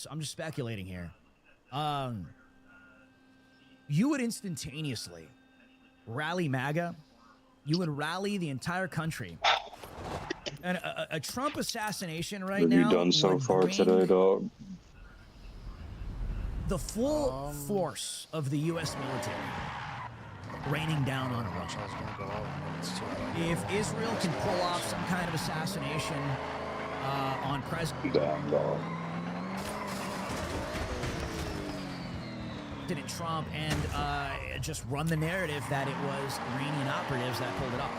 I'm just speculating here. You would instantaneously rally MAGA. You would rally the entire country. And a Trump assassination right now. What have you done so far today, dog? The full force of the U.S. military raining down on Iran. If Israel can pull off some kind of assassination on President Trump and just run the narrative that it was Iranian operatives that pulled it off.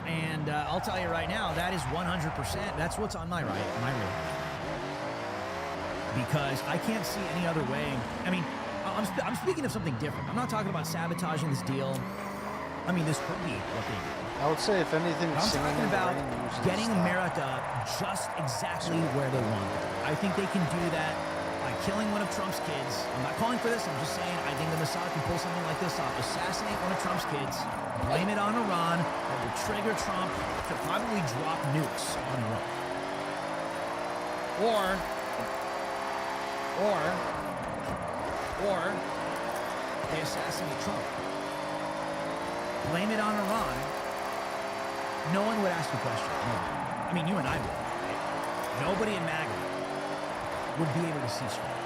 And I'll tell you right now, that is 100%. That's what's on my radar. Because I can't see any other way. I mean, I'm speaking of something different. I'm not talking about sabotaging this deal. I mean, this could be what they do. I would say, if anything, I'm talking about getting America just exactly where they want it. I think they can do that by killing one of Trump's kids. I'm not calling for this. I'm just saying I think the Mossad can pull something like this off. Assassinate one of Trump's kids, blame it on Iran, that will trigger Trump to probably drop nukes on Iran. Or they assassinate Trump. Blame it on Iran. No one would ask a question. Nobody. I mean, you and I would. Right? Nobody in MAGA would be able to see straight.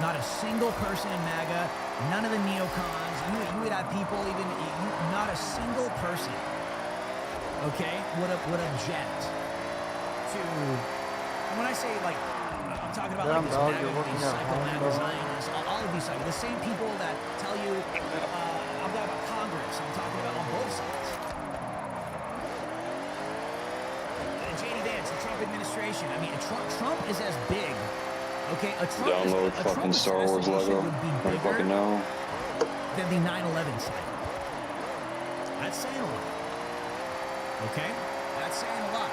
Not a single person in MAGA, none of the neocons. You would have people even, not a single person, okay, would object to, and when I say, like, I'm talking about like this MAGA, these psycho-MAGA Zionists, all of these psycho, the same people that tell you, I'm talking about Congress, I'm talking about on both sides. The Trump administration. I mean, Trump is as big. Okay, Download fucking Star Wars Lego. I fucking know. Than the 9/11 side. That's saying a lot. Okay, that's saying a lot.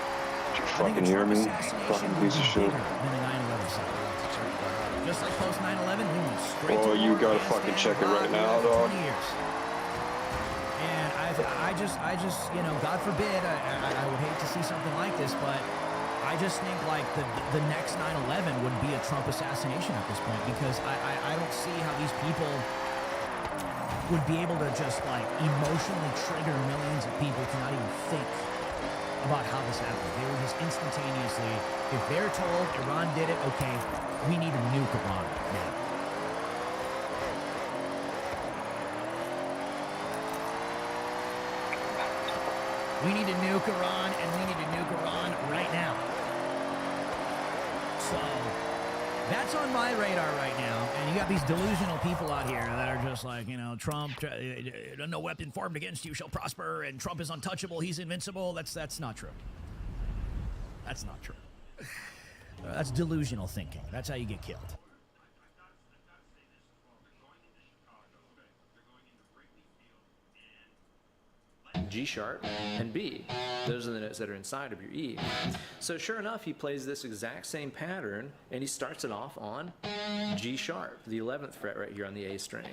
Did you fucking hear me? Fucking piece of shit. Than the 9/11 side. Just like post 9/11, we went straight. Oh, you gotta fucking check it right now, dog. And I just, you know, God forbid, I would hate to see something like this, but I just think like the next 9/11 would be a Trump assassination at this point, because I don't see how these people would be able to just like emotionally trigger millions of people to not even think about how this happened. They would just instantaneously, if they're told Iran did it, okay, we need to nuke Iran now. We need to nuke Iran, and we need to nuke Iran right now. So, that's on my radar right now. And you got these delusional people out here that are just like, you know, Trump, no weapon formed against you shall prosper, and Trump is untouchable, he's invincible. That's not true. That's not true. That's delusional thinking. That's how you get killed. G sharp and B. Those are the notes that are inside of your E. So sure enough, he plays this exact same pattern, and he starts it off on G sharp, the 11th fret right here on the A string.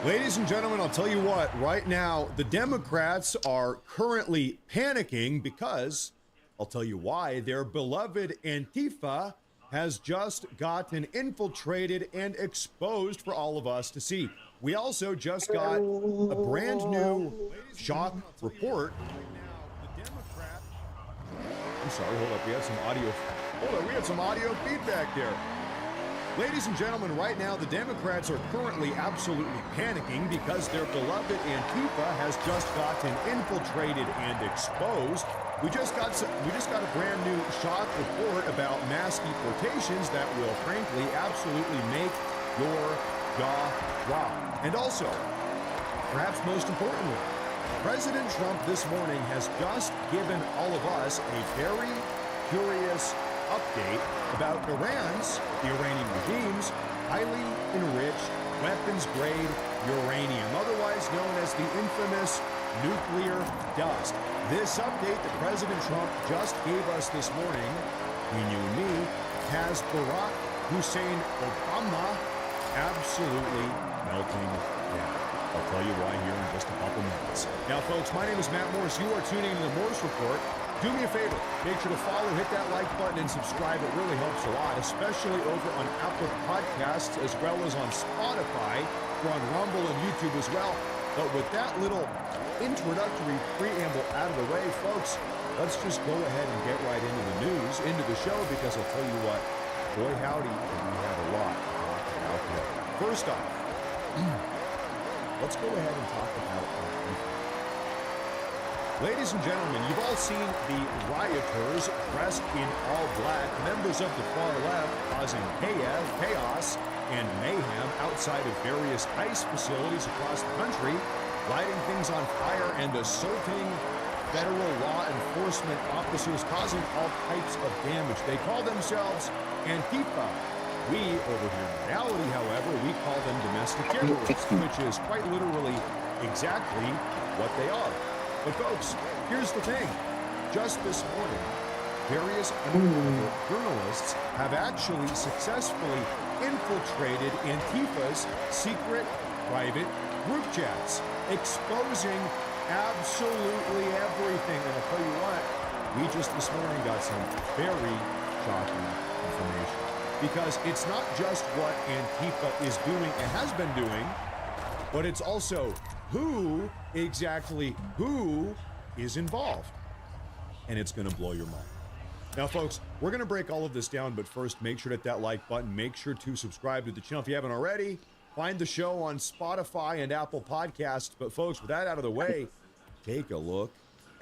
Ladies and gentlemen, I'll tell you what, right now, the Democrats are currently panicking because, I'll tell you why, their beloved Antifa has just gotten infiltrated and exposed for all of us to see. We also just got a brand new shock report. I'm sorry, hold up, we had some audio. Hold on, we had some audio feedback there. Ladies and gentlemen, right now, the Democrats are currently absolutely panicking because their beloved Antifa has just gotten infiltrated and exposed. We just got a brand new shock report about mass deportations that will, frankly, absolutely make your jaw drop. And also, perhaps most importantly, President Trump this morning has just given all of us a very curious update about the Iranian regime's highly enriched weapons-grade uranium, otherwise known as the infamous nuclear dust. This update that President Trump just gave us this morning, between you and me, has Barack Hussein Obama absolutely melting down. I'll tell you why here in just a couple minutes. Now, folks, my name is Matt Morris. You are tuning in to the Morris Report. Do me a favor. Make sure to follow, hit that like button, and subscribe. It really helps a lot, especially over on Apple Podcasts as well as on Spotify. We're on Rumble and YouTube as well. But with that little introductory preamble out of the way, folks, let's just go ahead and get right into the news, into the show, because I'll tell you what, boy howdy, we have a lot to talk about today. First off, let's go ahead and talk about ladies and gentlemen, you've all seen the rioters dressed in all black, members of the far left causing chaos and mayhem outside of various ICE facilities across the country, lighting things on fire and assaulting federal law enforcement officers, causing all types of damage. They call themselves Antifa. We, over here in reality, however, we call them domestic terrorists, which is quite literally exactly what they are. But folks, here's the thing. Just this morning, various undercover journalists have actually successfully infiltrated Antifa's secret private group chats, exposing absolutely everything. And I'll tell you what, we just this morning got some very shocking information. Because it's not just what Antifa is doing and has been doing, but it's also who is involved. And it's going to blow your mind. Now, folks, we're going to break all of this down, but first, make sure to hit that like button. Make sure to subscribe to the channel if you haven't already. Find the show on Spotify and Apple Podcasts. But, folks, with that out of the way, take a look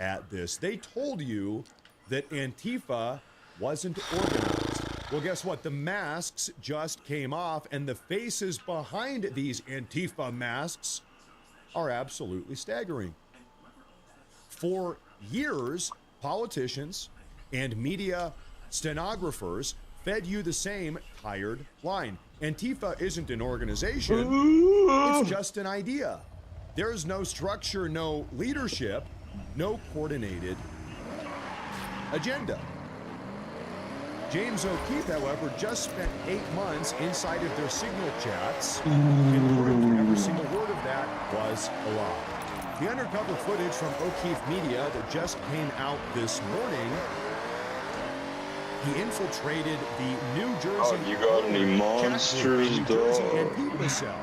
at this. They told you that Antifa wasn't organized. Well, guess what? The masks just came off, and the faces behind these Antifa masks are absolutely staggering. For years, politicians and media stenographers fed you the same tired line. Antifa isn't an organization, it's just an idea. There's no structure, no leadership, no coordinated agenda. James O'Keefe, however, just spent 8 months inside of their Signal chats, and proved every single word of that was a lie. The undercover footage from O'Keefe Media that just came out this morning, he infiltrated the New Jersey. Oh, you got any monsters, dog? Antifa cell.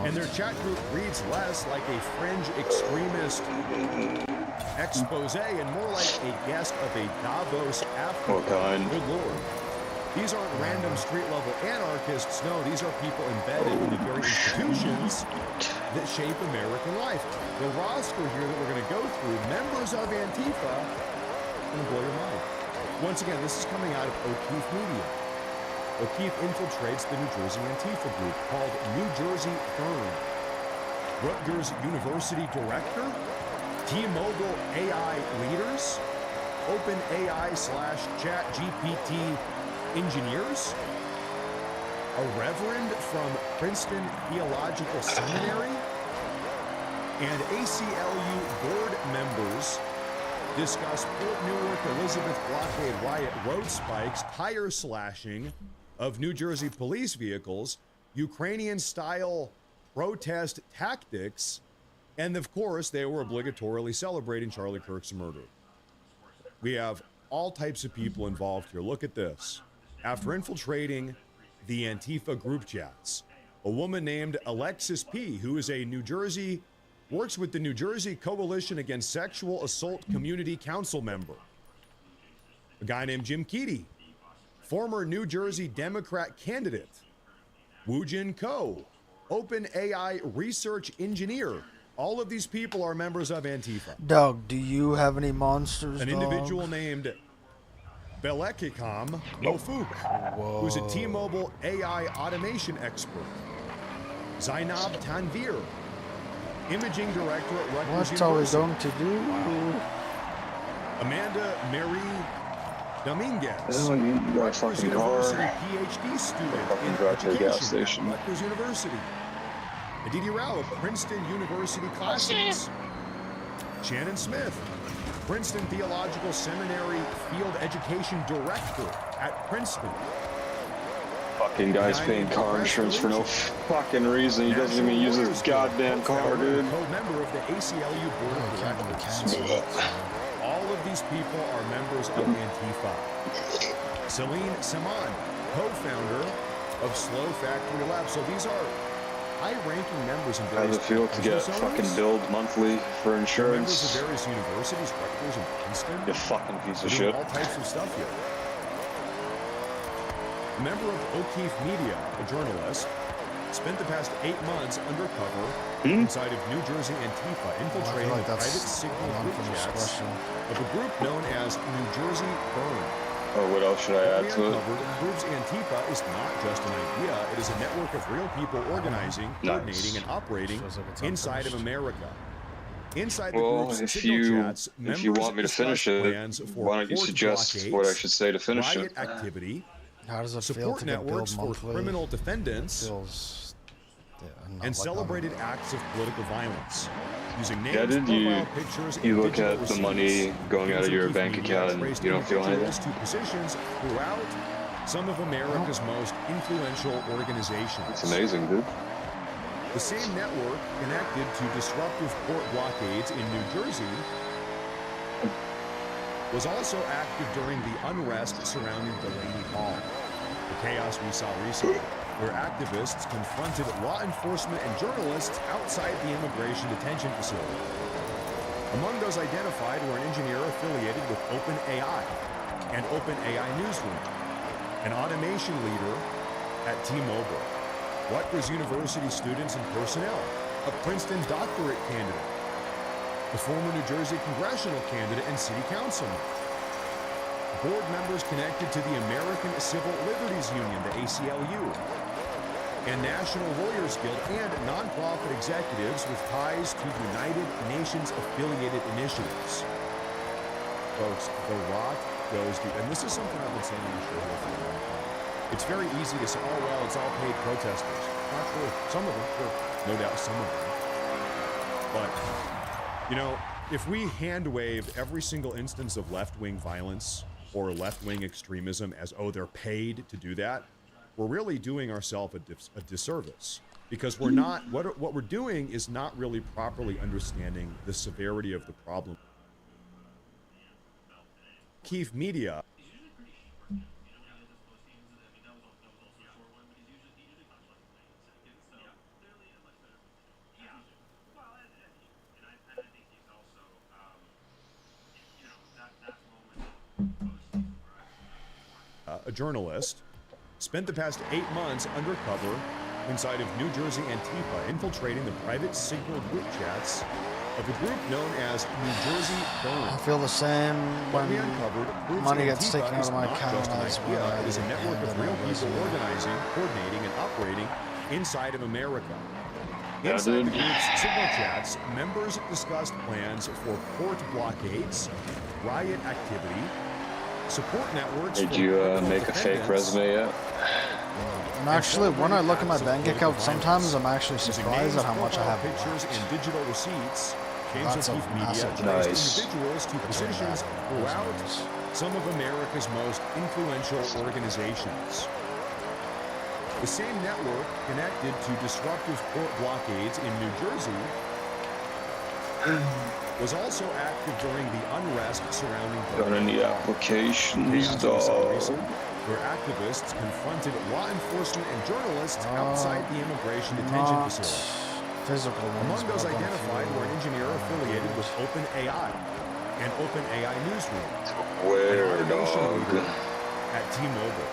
And their chat group reads less like a fringe extremist expose and more like a guest of a Davos after. What kind? Good Lord. These aren't random street-level anarchists. No, these are people embedded in the very institutions that shape American life. The roster here that we're going to go through, members of Antifa, going to blow your mind. Once again, this is coming out of O'Keefe Media. O'Keefe infiltrates the New Jersey Antifa group called New Jersey Burn. Rutgers University director, T-Mobile AI leaders, OpenAI/ChatGPT engineers, a reverend from Princeton Theological Seminary, and ACLU board members discuss Port Newark Elizabeth blockade riot, road spikes, tire slashing of New Jersey police vehicles, Ukrainian-style protest tactics, and of course, they were obligatorily celebrating Charlie Kirk's murder. We have all types of people involved here. Look at this. After infiltrating the Antifa group chats, a woman named Alexis P., who is a works with the New Jersey Coalition Against Sexual Assault Community Council member. A guy named Jim Keedy, former New Jersey Democrat candidate. Woojin Ko, OpenAI research engineer. All of these people are members of Antifa. Doug, do you have any monsters, An individual named Belekikam Mofuk, who's a T-Mobile AI automation expert. Zainab Tanvir, imaging director at Rutgers What are we University. going to do? Amanda Mary Dominguez, Oh, you got a Rutgers fucking University car. PhD student Fucking in drive to the gas education station. at Rutgers University. Aditi Rao of Princeton University Classics. Shannon Smith, Princeton Theological Seminary Field Education Director at Princeton. Fucking guy's paying car insurance for no fucking reason. He doesn't even use his goddamn car, dude. Co-member of the ACLU Board of Directors. All of these people are members of Antifa. Celine Simon, co-founder of Slow Factory Labs. So these are high-ranking members in How's various it feel to get fucking billed monthly for members insurance? of various universities, Rutgers and Princeton. You fucking piece of They're shit. doing all types of stuff here. A member of O'Keefe Media, a journalist, spent the past 8 months undercover inside of New Jersey Antifa, infiltrating like the private that's signal a group unfinished chats question. of a group known as New Jersey Burn. Or what else should I add to it? Uncovered, the group's Antifa is not just an idea, it is a network of real people organizing, coordinating, and operating Feels like it's inside of unfinished. America. Inside the Well, group's if signal you chats, if you members want me to discuss finish it, plans for why don't you port suggest blockades, what I should say to finish riot it? activity, How does it feel support to get networks billed for monthly? criminal defendants, Feels, yeah, not and like celebrated acts of political violence. Using names, Yeah, did profile pictures, you and look digital at the receipts, money going out of your O'Keefe bank Media account and traced you don't feel individuals anything? to positions throughout some of America's most influential organizations. It's amazing, dude. The same network connected to disruptive port blockades in New Jersey was also active during the unrest surrounding Delaney Hall. The chaos we saw recently, where activists confronted law enforcement and journalists outside the immigration detention facility. Among those identified were an engineer affiliated with OpenAI and OpenAI Newsroom, an automation leader at T-Mobile, Rutgers University students and personnel, a Princeton doctorate candidate, the former New Jersey congressional candidate and city councilman, board members connected to the American Civil Liberties Union, the ACLU, and National Lawyers Guild, and nonprofit executives with ties to United Nations affiliated initiatives. Folks, the rot goes deep, and this is something I've been saying on the show here for a long time. It's very easy to say, oh, well, it's all paid protesters. Not true. Some of them, sure. No doubt some of them. But, you know, if we hand wave every single instance of left-wing violence or left-wing extremism as, oh, they're paid to do that, we're really doing ourselves a disservice. Because we're not, what we're doing is not really properly understanding the severity of the problem. O'Keefe Media. A journalist, spent the past 8 months undercover inside of New Jersey Antifa, infiltrating the private signal group chats of a group known as New Jersey I Burn. feel the same What we when uncovered proves money gets Antifa taken out is of my not account just an as idea, well. it is a network of real people Resume. organizing, coordinating, and operating inside of America. Yeah, Inside the dude. group's signal chats, members discussed plans for port blockades, riot activity, support networks. Did for you criminal make a fake defendants, resume yet? And actually, when I look at my bank account, sometimes I'm actually using surprised names, at how much I profile have pictures left. and digital receipts. James That's a O'Keefe Media massive traced Nice. individuals to positions throughout some of America's most influential organizations. The same network connected to disruptive port blockades in New Jersey was also active during the unrest surrounding Got any applications, chaos we saw dog? recently, where activists confronted law enforcement and journalists outside the immigration detention Not facility. physical ones, Among but those I've done a identified few, were an engineer affiliated with OpenAI and OpenAI Newsroom, Where, an automation dog? leader at T-Mobile,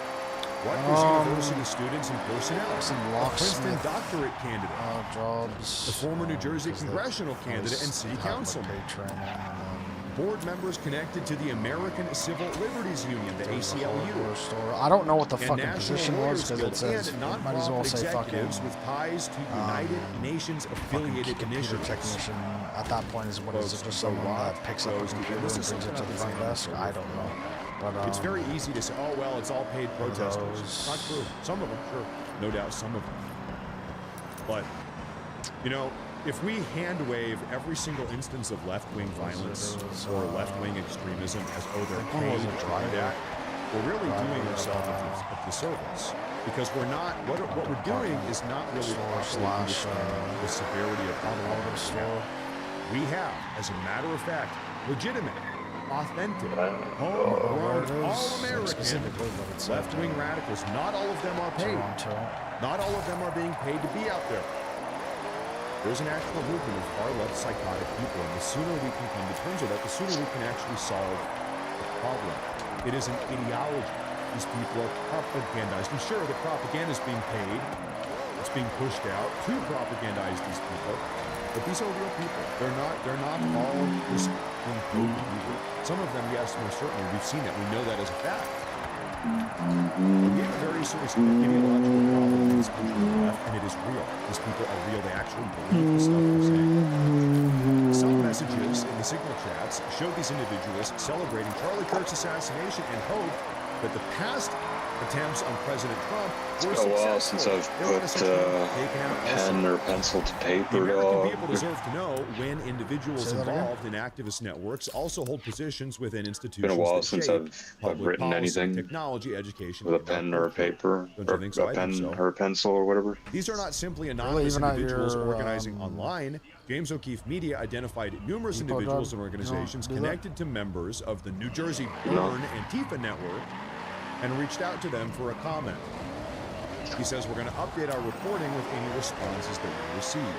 Rutgers University students and personnel, some a Princeton locksmith, doctorate candidate, jobs. the former New Jersey because congressional that candidate was and city kind of councilman, paid training, and board members connected to the American Civil Liberties Union, the then there's a hardware ACLU, store. I don't know what the and fucking National position was Lawyers because Guild, it says and might as well nonprofit say fucking executives with ties to United Nations fucking affiliated computer initiatives. technician. At that point, is what is it? Folks, Just the someone rot that picks up a goes deep. computer and This is brings it to something the I've front been desk? saying I don't know. But, it's very easy to say, oh, well, it's all paid protesters. those- Not true. Some of them, sure. No doubt some of them. But, you know, if we hand wave every single instance of left-wing violence or left-wing extremism as though they're paid to try that, we're really doing ourselves a disservice. Because we're not, what we're doing is not really properly understanding the severity of the store. We have, as a matter of fact, legitimate, authentic, homegrown, all-American left-wing radicals. Not all of them are paid. Not all of them are being paid to be out there. There's an actual movement of far-left psychotic people, and the sooner we can come to terms with that, the sooner we can actually solve the problem. It is an ideology. These people are propagandized. And sure, the propaganda is being paid. It's being pushed out to propagandize these people. But these are real people. They're not all just being paid to be. Some of them, yes, most certainly. We've seen that. We know that as a fact. We have a very serious ideological problem in this country on the left, and it is real. These people are real. They actually believe the stuff they're saying. Some messages in the signal chats show these individuals celebrating Charlie Kirk's assassination and hope that the past attempts on President Trump were It's been a while successful. since I've put pen or pencil to The paper, American dog. people deserve to know when individuals Say that again? involved in activist networks also hold positions within institutions Been a while that since shape I've public written policy, anything technology, education, with a and pen or a culture. paper, Don't or you think so? a I think pen so. or a pencil or whatever. These are not simply anonymous even at individuals your, organizing online. James O'Keefe Media identified numerous Depot individuals Dog? and organizations You don't do that? connected to members of the New Jersey Burn No. Antifa network and reached out to them for a comment. He says, we're going to update our reporting with any responses that we receive.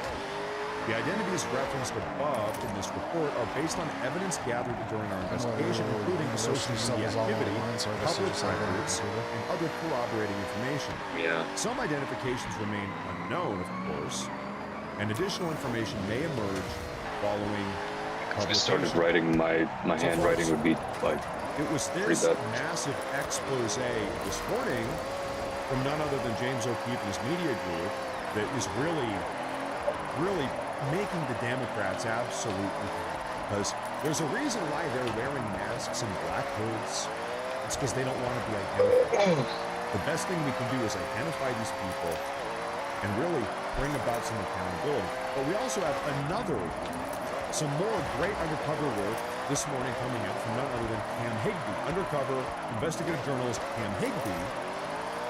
The identities referenced above in this report are based on evidence gathered during our investigation, including the social media activity, public records, and other corroborating information. Yeah. Some identifications remain unknown, of course, and additional information may emerge following I started publication. writing, my handwriting would be like, It was read this that. massive expose this morning from none other than James O'Keefe and his media group that is really making the Democrats absolutely panic. Because there's a reason why they're wearing masks and black hoods. It's because they don't want to be identified. The best thing we can do is identify these people and really bring about some accountability. But we also have some more great undercover work this morning coming out from none other than Cam Higbee, undercover investigative journalist Cam Higbee.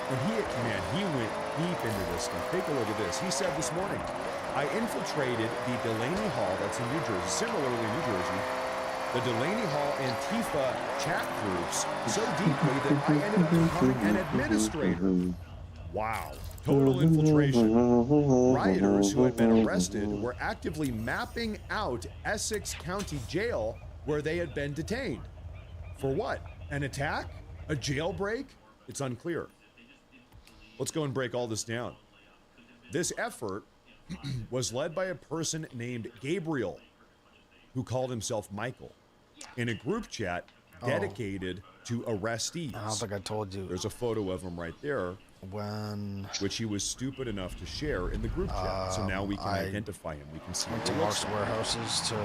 And he went deep into this stuff. Take a look at this. He said this morning, I infiltrated the Delaney Hall, that's in New Jersey, similarly in New Jersey, the Delaney Hall Antifa chat groups so deeply that I ended up becoming an administrator. Wow. Total infiltration. Rioters who had been arrested were actively mapping out Essex County Jail where they had been detained. For what? An attack? A jailbreak? It's unclear. Let's go and break all this down. This effort was led by a person named Gabriel, who called himself Michael, in a group chat dedicated to arrestees. I don't think I told you There's a photo of him right there, when which he was stupid enough to share in the group chat. So now we can I identify him. We can see went what to he looks Mark's like. warehouses to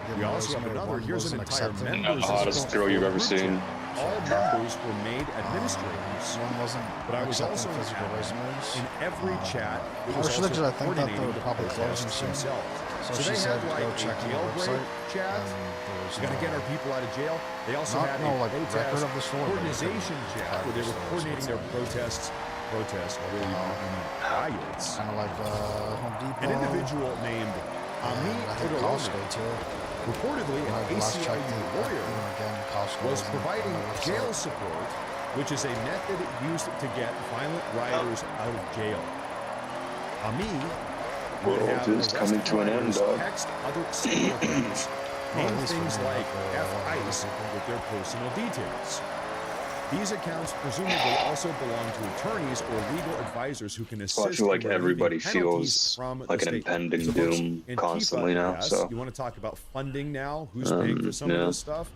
get We my also have resume. another. One Here's an wasn't entire accepted. members. the hottest girl you've ever seen. All members were made administrators. One wasn't But I was also accepting physical an admin resumes. in every chat. It was Partially also 'cause I think that coordinating they're the probably protests closing soon. themselves. So So she they said, had like go a check the jailbreak website, chat. and there was We got to get our people out of jail. They also Not- had no, a like, record protest of the store, but organization they chat where they were coordinating their protests, really riots. kind of like Home Depot. An individual named Ami I think Todoroni, Costco too. reportedly When I an last checked ACLU the lawyer, again, Costco was wasn't providing on the website. jail support, which is a method used to get violent rioters out of jail. Ami would World have is coming arrested to an end, rioters dog. text other celebrities, name at least things for me, like like, F-ICE with their personal details. These accounts presumably also belong to attorneys or legal advisors who can assist. Well, I feel like in relieving everybody penalties feels from like the an state. impending So folks, doom Antifa, constantly now, yes, so. you want to talk about funding now? Who's paying for some yeah. of this stuff?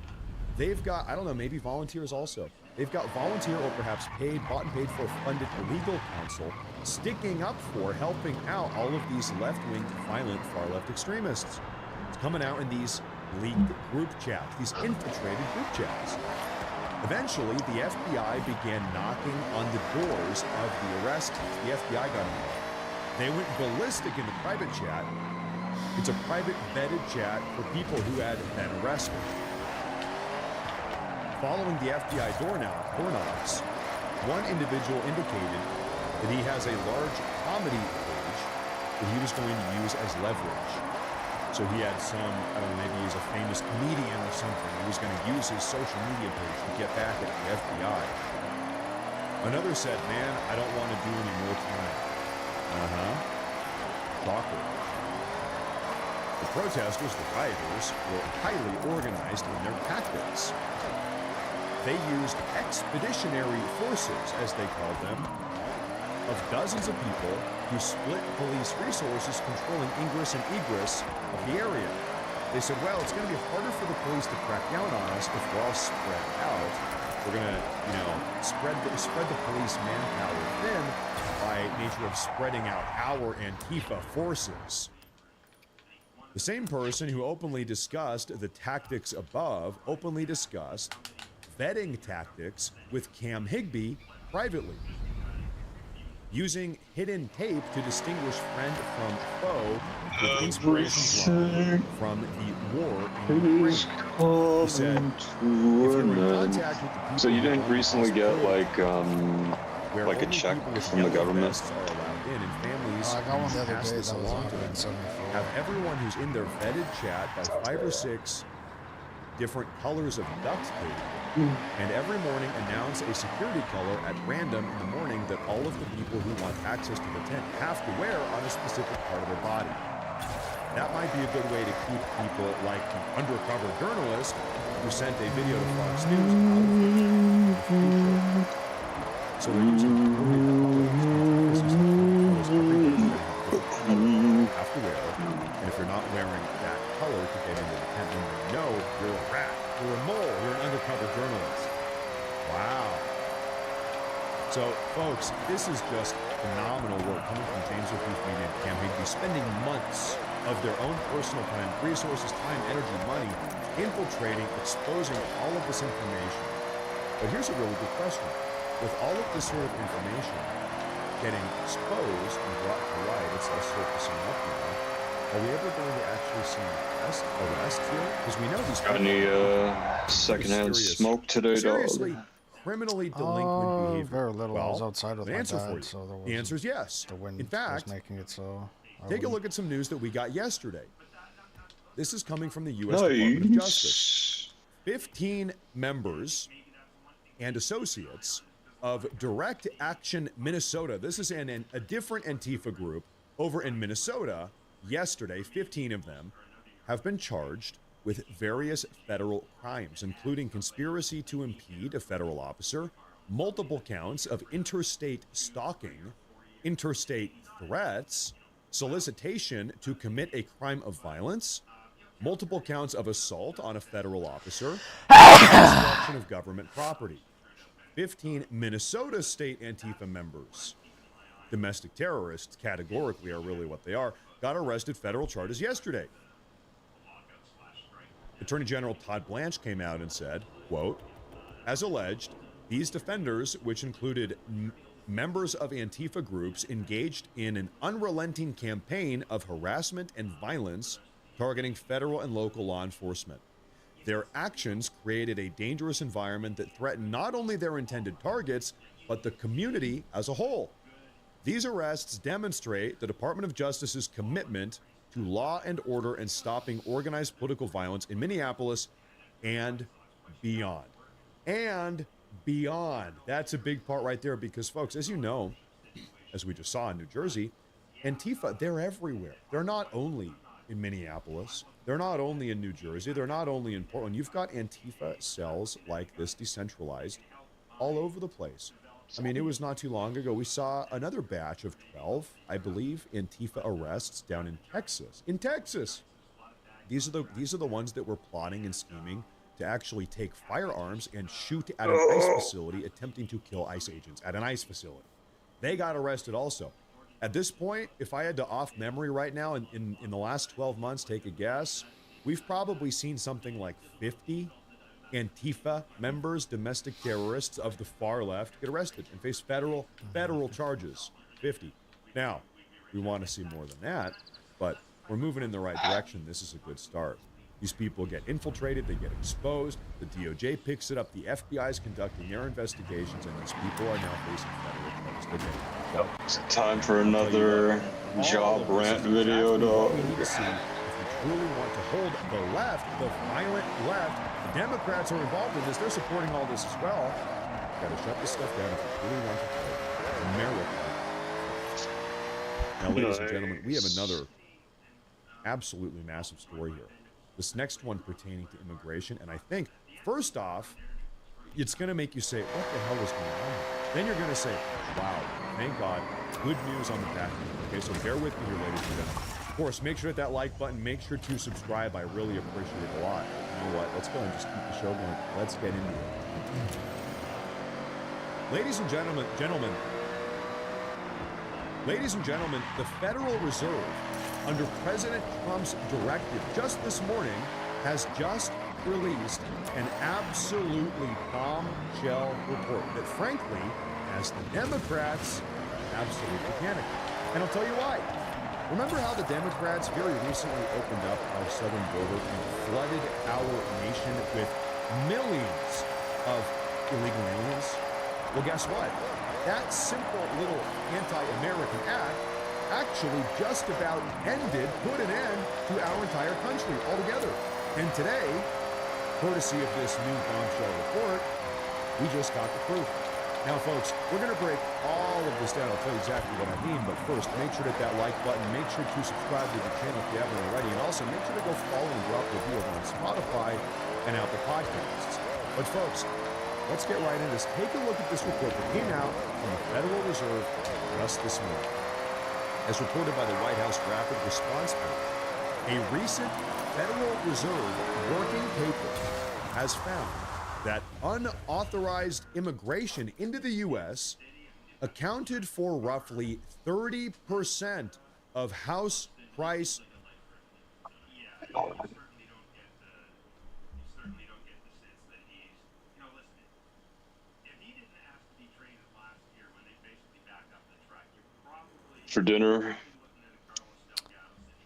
They've got, I don't know, maybe volunteers also. They've got volunteer or perhaps paid, bought and paid for funded legal counsel sticking up for helping out all of these left-wing, violent, far-left extremists. It's coming out in these leaked group chats, these infiltrated group chats. Eventually, the FBI began knocking on the doors of the arrestees. The FBI got involved. They went ballistic in the private chat. It's a private vetted chat for people who had been arrested. Following the FBI door knocks, one individual indicated that he has a large comedy page that he was going to use as leverage. So he had some, I don't know, maybe he's a famous comedian or something. He was going to use his social media page to get back at the FBI. Another said, man, I don't want to do any more time. Shocker. The protesters, the rioters, were highly organized in their tactics. They used expeditionary forces, as they called them, of dozens of people who split police resources controlling ingress and egress of the area. They said, well, it's going to be harder for the police to crack down on us if we're all spread out. We're going to, spread the police manpower thin by nature of spreading out our Antifa forces. The same person who openly discussed the tactics above openly discussed vetting tactics with Cam Higbee privately, using hidden tape to distinguish friend from foe with inspiration from the war in Ukraine. He said, if you're in contact with the people So you didn't recently get like where a only check people with from the yellow government? vests are allowed in, and families I got one the who other pass day this that was along to them 174. have everyone who's in their vetted chat by 5 or 6 different colors of duct tape, and every morning announce a security color at random in the morning that all of the people who want access to the tent have to wear on a specific part of their body. That might be a good way to keep people like the undercover journalist who sent a video to Fox News out of the future. So they're using colors. Have to wear, and if you're not wearing that color to get into the tent, then you know you're a rat, you're a mole, you're an undercover journalist. Wow. So, folks, this is just phenomenal work coming from James O'Keefe Media and Cam Higbee, spending months of their own personal time, resources, time, energy, money, infiltrating, exposing all of this information. But here's a really good question. With all of this sort of information getting exposed and brought to light, it's all surfacing up now, are we ever going to actually see arrests here? Because we know these Got any secondhand smoke today, seriously dog? criminally delinquent behavior. Very little. I was Well, outside with an my answer dad, for you. so there The answer wasn't is yes. the wind In was fact, making it so. take a look at some news that we got yesterday. This is coming from the U.S. Department of Justice. 15 members and associates of Direct Action Minnesota. This is a different Antifa group over in Minnesota. Yesterday, 15 of them have been charged with various federal crimes, including conspiracy to impede a federal officer, multiple counts of interstate stalking, interstate threats, solicitation to commit a crime of violence, multiple counts of assault on a federal officer, and destruction of government property. 15 Minnesota state Antifa members, domestic terrorists categorically are really what they are, got arrested federal charges yesterday. Attorney General Todd Blanche came out and said, quote, as alleged, these defenders, which included members of Antifa groups, engaged in an unrelenting campaign of harassment and violence targeting federal and local law enforcement. Their actions created a dangerous environment that threatened not only their intended targets, but the community as a whole. These arrests demonstrate the Department of Justice's commitment to law and order and stopping organized political violence in Minneapolis and beyond. And beyond. That's a big part right there because, folks, as you know, as we just saw in New Jersey, Antifa, they're everywhere. They're not only in Minneapolis. They're not only in New Jersey. They're not only in Portland. You've got Antifa cells like this decentralized all over the place. I mean, it was not too long ago. We saw another batch of 12, I believe, Antifa arrests down in Texas. In Texas! These are the ones that were plotting and scheming to actually take firearms and shoot at an ICE facility, attempting to kill ICE agents at an ICE facility. They got arrested also. At this point, if I had to off memory right now, in the last 12 months, take a guess, we've probably seen something like 50 Antifa members, domestic terrorists of the far left, get arrested and face federal charges. 50. Now, we want to see more than that, but we're moving in the right direction. This is a good start. These people get infiltrated, they get exposed, the DOJ picks it up, the FBI is conducting their investigations, and these people are now facing federal charges. It's time for another job rant video, dog. We need to see if we truly want to hold the left, the violent left. The Democrats are involved in this. They're supporting all this as well. Got to shut this stuff down if we really want to hold America. Now, ladies and gentlemen, we have another absolutely massive story here. This next one pertaining to immigration, and I think, first off, it's going to make you say, what the hell is going on? Then you're going to say, wow, thank God, good news on the back end. Okay, so bear with me here, ladies and gentlemen. Of course, make sure to hit that like button, make sure to subscribe. I really appreciate it a lot. You know what? Let's go and just keep the show going. Let's get into it. Ladies and gentlemen, the Federal Reserve, under President Trump's directive just this morning, has just released an absolutely bombshell report that, frankly, has the Democrats absolutely panicking. And I'll tell you why. Remember how the Democrats very recently opened up our southern border and flooded our nation with millions of illegal aliens? Well, guess what? That simple little anti-American act actually just about put an end to our entire country altogether. And today, courtesy of this new bombshell report, we just got the proof. Now, folks, we're going to break all of this down. I'll tell you exactly what I mean, but first, make sure to hit that like button. Make sure to subscribe to the channel if you haven't already, and also make sure to go follow and drop a review over on Spotify and Apple Podcasts. But, folks, let's get right into this. Take a look at this report that came out from the Federal Reserve just this morning. As reported by the White House Rapid Response Paper, a recent Federal Reserve working paper has found that unauthorized immigration into the U.S. accounted for roughly 30% of house price. For dinner.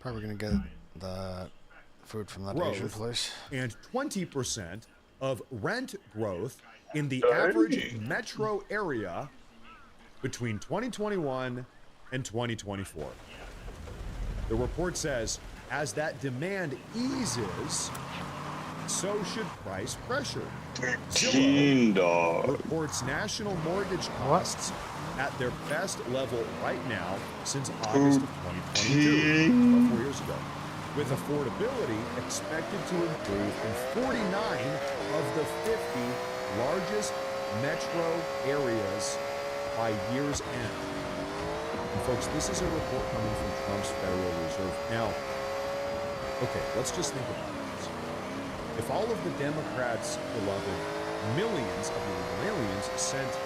Probably gonna get the food from that Asian place. And 20% of rent growth in the average metro area between 2021 and 2024. The report says, as that demand eases, so should price pressure. Zillow reports national mortgage costs at their best level right now since August of 2022, about 4 years ago, with affordability expected to improve in 49 of the 50 largest metro areas by year's end. And folks, this is a report coming from Trump's Federal Reserve. Now, okay, let's just think about this. If all of the Democrats' beloved millions of illegal aliens sent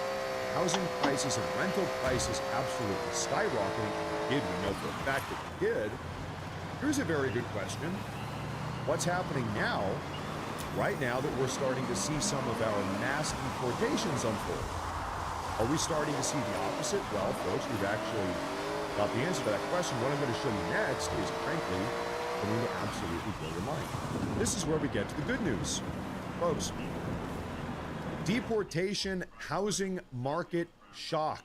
housing prices and rental prices absolutely skyrocketing, and they did, we know for a fact that they did, here's a very good question. What's happening now, right now that we're starting to see some of our mass deportations unfold? Are we starting to see the opposite? Well, folks, we've actually got the answer to that question. What I'm going to show you next is, frankly, going to absolutely blow your mind. This is where we get to the good news. Folks, deportation housing market shock.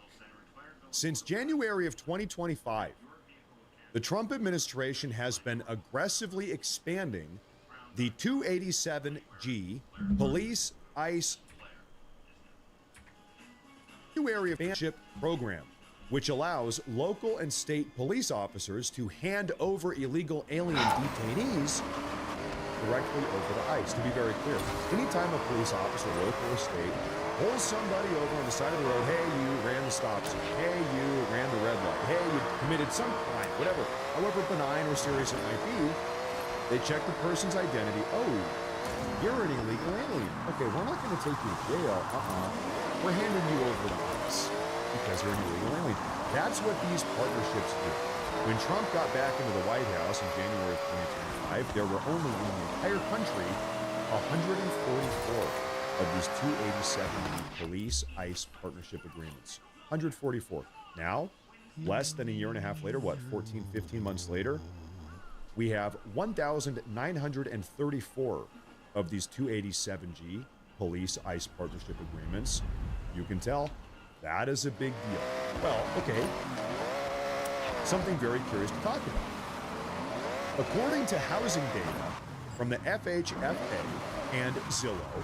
Since January of 2025, the Trump administration has been aggressively expanding the 287G police ICE new area ship program, which allows local and state police officers to hand over illegal alien detainees directly over to ICE. To be very clear, anytime a police officer, local or state, pulls somebody over on the side of the road, hey, you ran the stop sign, hey, you ran the red light, hey, you committed some crime, whatever, however benign or serious it might be, they check the person's identity. Oh, you're an illegal alien. Okay, we're not going to take you to jail. We're handing you over to ICE because you're an illegal alien. That's what these partnerships do. When Trump got back into the White House in January of 2025, there were only in the entire country 144 of these 287 police ICE partnership agreements. 144. Now, less than a year and a half later, what, 14, 15 months later, we have 1,934 of these 287G police ICE partnership agreements. You can tell that is a big deal. Well, okay, something very curious to talk about. According to housing data from the FHFA and Zillow,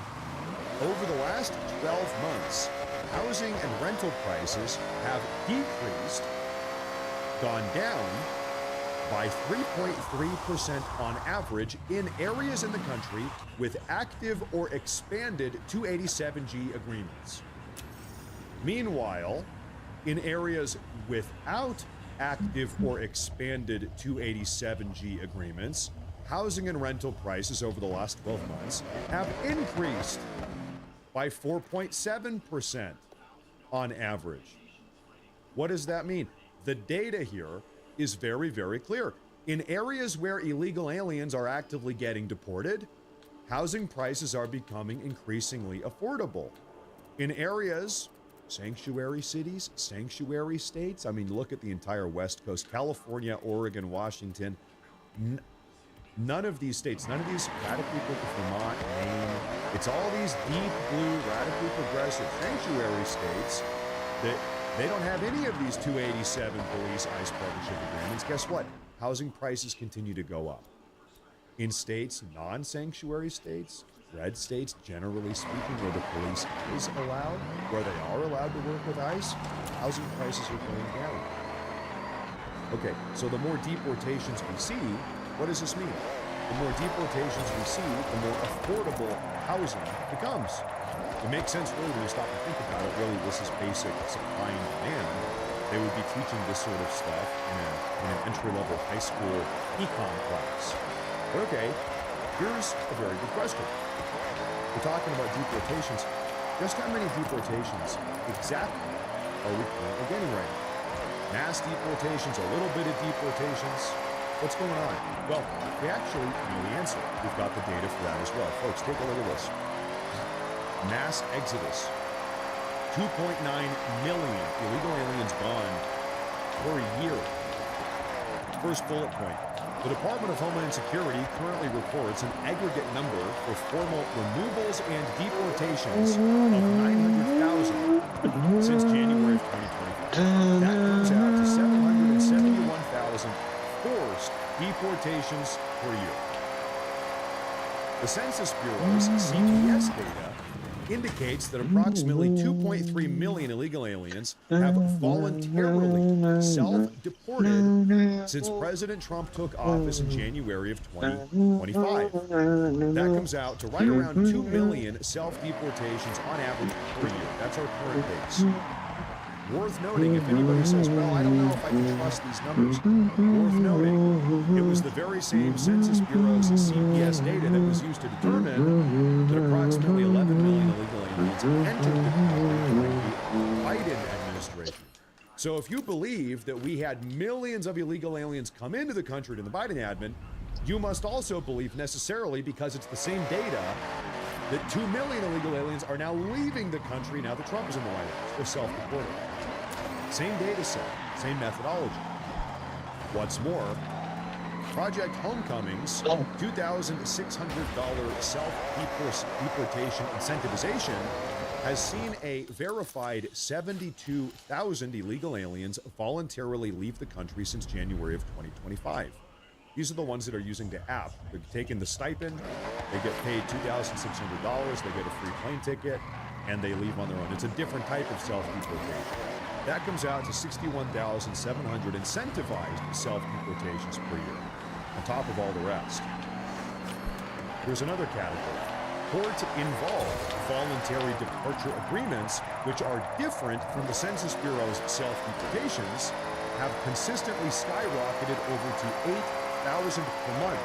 over the last 12 months, housing and rental prices have decreased, gone down by 3.3% on average in areas in the country with active or expanded 287G agreements. Meanwhile, in areas without active or expanded 287G agreements, housing and rental prices over the last 12 months have increased by 4.7% on average. What does that mean? The data here is very, very clear. In areas where illegal aliens are actively getting deported, housing prices are becoming increasingly affordable. In areas, sanctuary cities, sanctuary states, I mean, look at the entire West Coast, California, Oregon, Washington, none of these states, none of these radically Vermont, Maine, it's all these deep blue, radically progressive sanctuary states that they don't have any of these 287 police ICE partnership agreements. Guess what? Housing prices continue to go up. In states, non-sanctuary states, red states, generally speaking, where the police is allowed, where they are allowed to work with ICE, housing prices are going down. Okay, so the more deportations we see, what does this mean? The more deportations we see, the more affordable housing becomes. It makes sense really when you stop and think about it. Really, this is basic supply and demand. They would be teaching this sort of stuff in an entry-level high school econ class. But okay, here's a very good question. We're talking about deportations. Just how many deportations exactly are we currently getting right now? Mass deportations, a little bit of deportations. What's going on? Well, we actually know the answer. We've got the data for that as well. Folks, take a look at this. Mass exodus. 2.9 million illegal aliens gone per year. First bullet point. The Department of Homeland Security currently reports an aggregate number for formal removals and deportations of 900,000 since January of 2020. That comes out to 771,000 forced deportations per year. The Census Bureau's CPS data indicates that approximately 2.3 million illegal aliens have voluntarily self-deported since President Trump took office in January of 2025. That comes out to right around 2 million self-deportations on average per year. That's our current pace. Worth noting, if anybody says, well, I don't know if I can trust these numbers, worth noting, it was the very same Census Bureau's CPS data that was used to determine that approximately 11 million illegal aliens entered the country during the Biden administration. So if you believe that we had millions of illegal aliens come into the country in the Biden admin, you must also believe necessarily, because it's the same data, that 2 million illegal aliens are now leaving the country now that Trump is in the White House. They're self-deported. Same data set, same methodology. What's more, Project Homecoming's $2,600 self-deportation incentivization has seen a verified 72,000 illegal aliens voluntarily leave the country since January of 2025. These are the ones that are using the app. They're taking the stipend, they get paid $2,600, they get a free plane ticket, and they leave on their own. It's a different type of self-deportation. That comes out to 61,700 incentivized self-deportations per year, on top of all the rest. Here's another category. Court-involved voluntary departure agreements, which are different from the Census Bureau's self-deportations, have consistently skyrocketed over to 8,000 per month.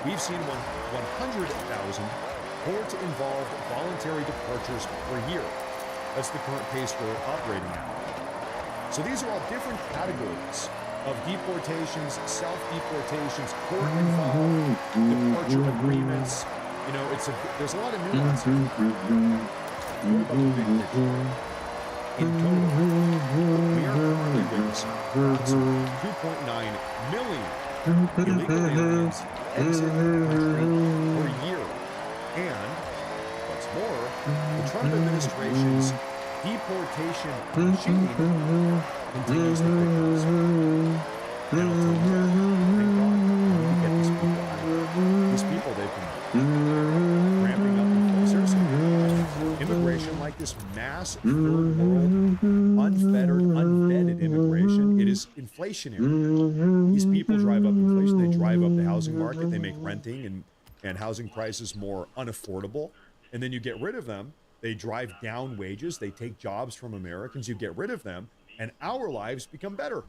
We've seen 100,000 court-involved voluntary departures per year. That's the current pace we're operating at. So these are all different categories of deportations, self-deportations, court-involved departure agreements, You know, there's a lot of nuance here. What about the big picture? In total, we are currently witnessing approximately 2.9 million illegal aliens exit the country per year. And, what's more, the Trump administration's deportation machine continues to pick up speed. And I'll tell you what, thank God, we need to get these people out. These people, they've been ramping up, seriously, immigration like this mass third world, unfettered, unvetted immigration, it is inflationary. These people drive up inflation, they drive up the housing market, they make renting and housing prices more unaffordable. And then you get rid of them, they drive down wages, they take jobs from Americans, you get rid of them, and our lives become better.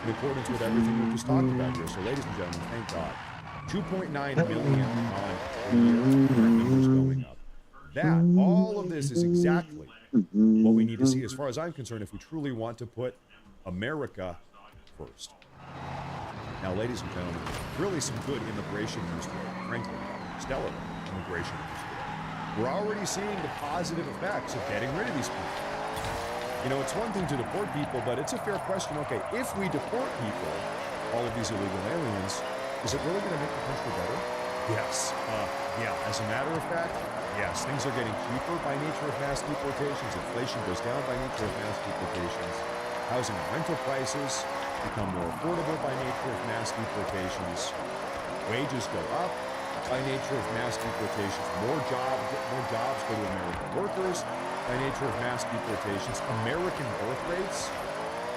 In accordance with everything we just talked about here. So ladies and gentlemen, thank God. 2.9 million a year, numbers going up. That, all of this is exactly what we need to see as far as I'm concerned if we truly want to put America first. Now, ladies and gentlemen, really some good immigration news today, frankly, stellar immigration news today. We're already seeing the positive effects of getting rid of these people. You know, it's one thing to deport people, but it's a fair question. Okay, if we deport people, all of these illegal aliens, is it really going to make the country better? Yes. Yeah, as a matter of fact, yes. Things are getting cheaper by nature of mass deportations. Inflation goes down by nature of mass deportations. Housing and rental prices become more affordable by nature of mass deportations. Wages go up by nature of mass deportations. More jobs go to American workers by nature of mass deportations. American birth rates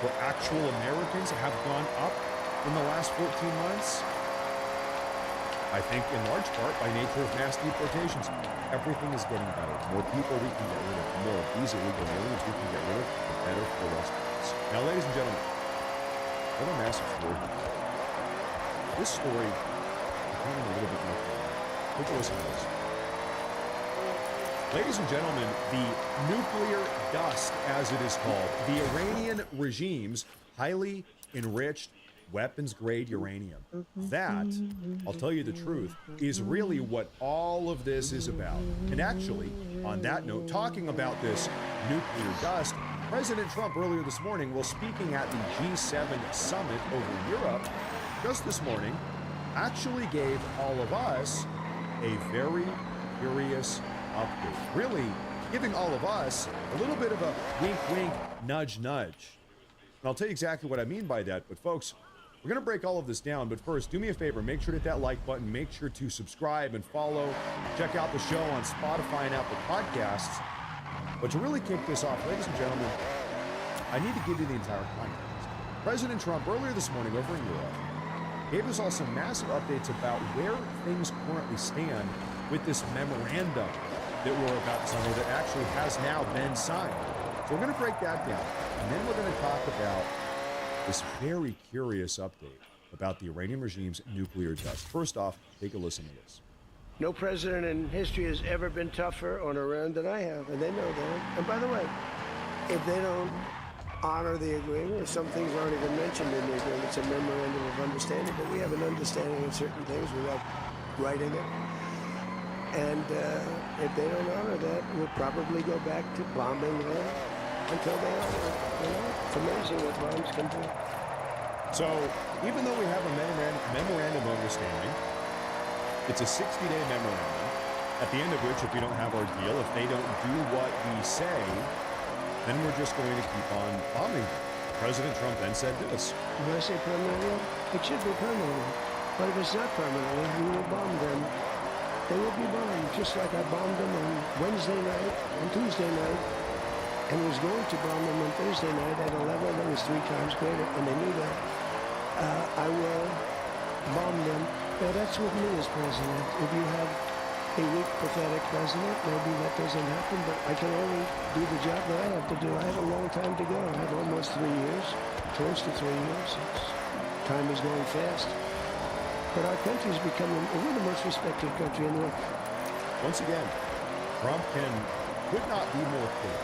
for actual Americans have gone up in the last 14 months. I think in large part by nature of mass deportations. Everything is getting better. The more people we can get rid of, the more of these illegal aliens we can get rid of, the better for the rest of us. Now, ladies and gentlemen, another massive story. This story becoming a little bit more clear. Take a listen to this. Ladies and gentlemen, the nuclear dust, as it is called, the Iranian regime's highly enriched weapons-grade uranium. That, I'll tell you the truth, is really what all of this is about. And actually, on that note, talking about this nuclear dust, President Trump earlier this morning, while speaking at the G7 summit over Europe, just this morning, actually gave all of us a very curious update. Really giving all of us a little bit of a wink-wink, nudge-nudge. And I'll tell you exactly what I mean by that, but folks, we're going to break all of this down, but first, do me a favor, make sure to hit that like button, make sure to subscribe and follow, check out the show on Spotify and Apple Podcasts. But to really kick this off, ladies and gentlemen, I need to give you the entire context. President Trump, earlier this morning over in Europe, gave us all some massive updates about where things currently stand with this memorandum that we're about to sign, or that actually has now been signed. So we're going to break that down, and then we're going to talk about this very curious update about the Iranian regime's nuclear dust. First off, take a listen to this. No president in history has ever been tougher on Iran than I have, and they know that. And by the way, if they don't honor the agreement, or some things aren't even mentioned in the agreement, it's a memorandum of understanding, but we have an understanding of certain things without writing it. And if they don't honor that, we'll probably go back to bombing them until they honor it. You know, it's amazing what bombs can do. So, even though we have a memorandum of understanding, it's a 60-day memorandum, at the end of which, if we don't have our deal, if they don't do what we say, then we're just going to keep on bombing them. President Trump then said this. When I say permanently, it should be permanently. But if it's not permanently, we will bomb them. They will be bombed, just like I bombed them on Wednesday night and Tuesday night, and was going to bomb them on Thursday night at a level that was 3 times greater, and they knew that. I will bomb them. Now, that's with me as president. If you have a weak, pathetic president, maybe that doesn't happen, but I can only do the job that I have to do. I have a long time to go. I have almost 3 years, close to 3 years. Time is going fast. But our country's becoming, we're the most respected country in the world. Once again, Trump could not be more clear.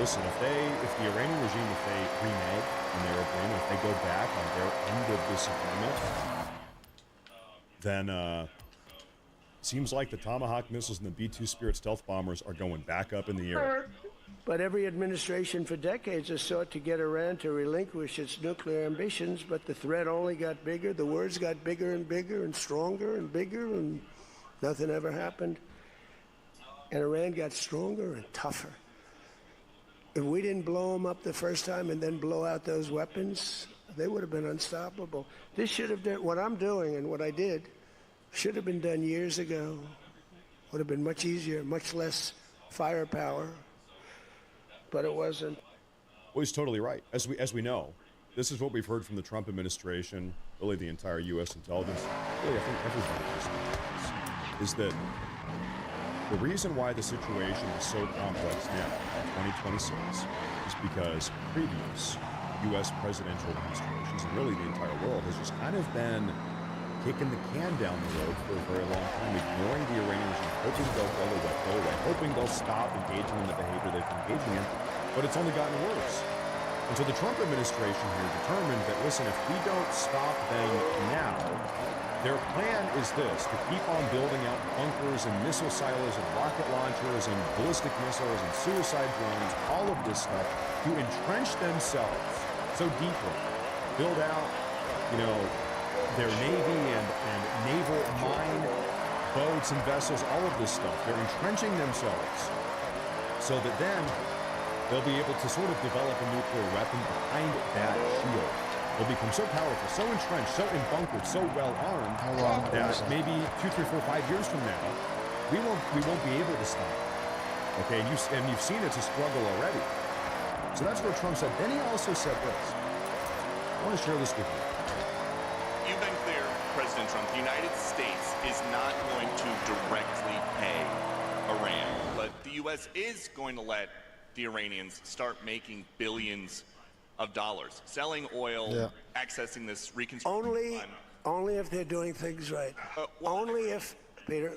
Listen, if the Iranian regime, if they renege on their agreement, if they go back on their end of this agreement, then Seems like the Tomahawk missiles and the B-2 Spirit stealth bombers are going back up in the air. But every administration for decades has sought to get Iran to relinquish its nuclear ambitions, but the threat only got bigger. The words got bigger and bigger and stronger and bigger, and nothing ever happened. And Iran got stronger and tougher. If we didn't blow them up the first time and then blow out those weapons, they would have been unstoppable. This should have done, what I'm doing and what I did, should have been done years ago. Would have been much easier, much less firepower. But it wasn't. Well, he's totally right. As we know, this is what we've heard from the Trump administration, really the entire U.S. intelligence. Really, I think everybody is that the reason why the situation is so complex now in 2026 is because previous U.S. presidential administrations, and really the entire world, has just kind of been kicking the can down the road for a very long time, ignoring the Iranians and hoping they'll go away, hoping they'll stop engaging in the behavior they've been engaging in, but it's only gotten worse. And so the Trump administration here determined that, listen, if we don't stop them now, their plan is this, to keep on building out bunkers and missile silos and rocket launchers and ballistic missiles and suicide drones, all of this stuff, to entrench themselves so deeply, build out, their Navy and naval mine boats and vessels, all of this stuff. They're entrenching themselves so that then they'll be able to sort of develop a nuclear weapon behind that shield. They'll become so powerful, so entrenched, so embunkered, so well armed that maybe 2, 3, 4, 5 years from now, we won't be able to stop. Okay, and you've seen it's a struggle already. So that's where Trump said. Then he also said this. I want to share this with you. You've been clear, President Trump, the United States is not going to directly pay Iran, but the U.S. is going to let the Iranians start making billions of dollars, selling oil, accessing this reconstruction. Only if they're doing things right. Only if, Peter,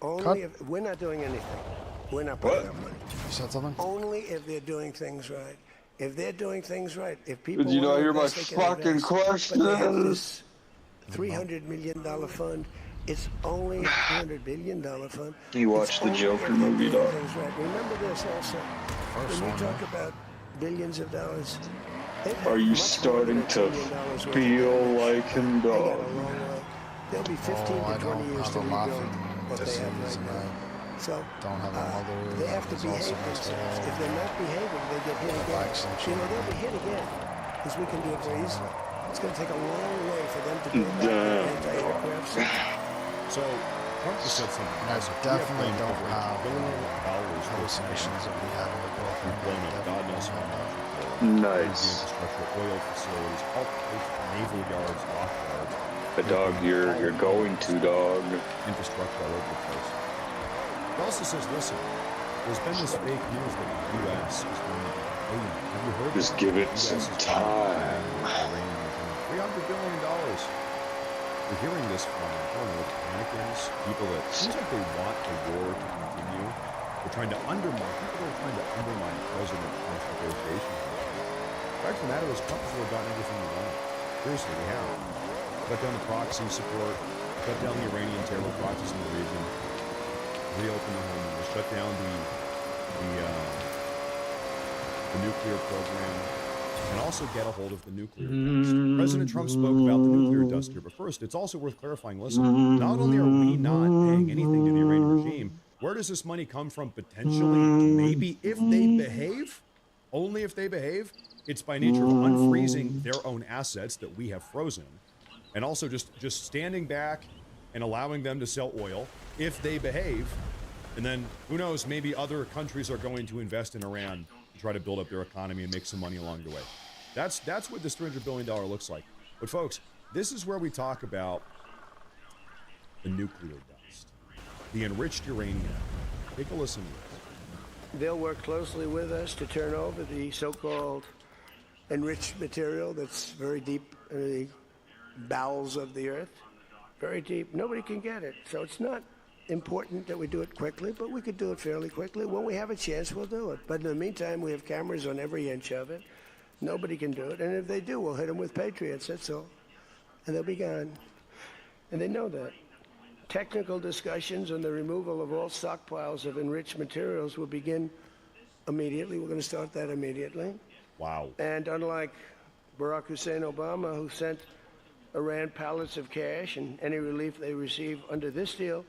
if we're not doing anything. We're not putting up money. You said something? Only if they're doing things right. If they're doing things right, if people Did you not hear my invest, they can fucking invest. question? But they have this $300 million fund. It's only a $300 billion fund. You watched the Joker movie, dog. Right. Remember this also. When we talk about billions of dollars, are you starting to feel like him, dog? There'll be 15 to 20 years to rebuild what they have right now. So don't have a mother. They have to behave themselves. If they're not behaving, they get hit again. They'll be hit again because we can do it very easily. It's going to take a long way for them to build back anti-aircraft system. So Trump just said something. I definitely don't have hallucinations that we have in the book. We've blown up God knows how much. Nice. Infrastructure, oil facilities, all naval yards, dock yards. But dog, you're going to, dog. Infrastructure all over the place. He also says, listen, there's been this fake news that the U.S. is going to be have you heard Just give it some time. $300 billion. We're hearing this from, I don't know, Americans, people that seems like they want the war to continue. They're trying to undermine, people are trying to undermine President Trump's negotiation. The fact of the matter is, Trump has gotten everything he wanted. Seriously, we have. Cut down the proxy support, cut down the Iranian terror proxies in the region, reopen the home, shut down the nuclear program, and also get a hold of the nuclear dust. President Trump spoke about the nuclear dust here, but first, it's also worth clarifying, listen, not only are we not paying anything to the Iranian regime, where does this money come from potentially? Maybe if they behave, only if they behave, it's by nature of unfreezing their own assets that we have frozen, and also just standing back and allowing them to sell oil if they behave, and then who knows, maybe other countries are going to invest in Iran to try to build up their economy and make some money along the way. That's what this $300 billion looks like. But folks, this is where we talk about the nuclear dust, the enriched uranium. Take a listen to this. They'll work closely with us to turn over the so-called enriched material that's very deep in the bowels of the earth. Very deep. Nobody can get it. So it's not important that we do it quickly, but we could do it fairly quickly. When we have a chance, we'll do it. But in the meantime, we have cameras on every inch of it. Nobody can do it. And if they do, we'll hit them with Patriots, that's all. And they'll be gone. And they know that. technical discussions on the removal of all stockpiles of enriched materials will begin immediately. We're going to start that immediately. Wow. And unlike Barack Hussein Obama, who sent Iran pallets of cash and any relief they receive under this deal,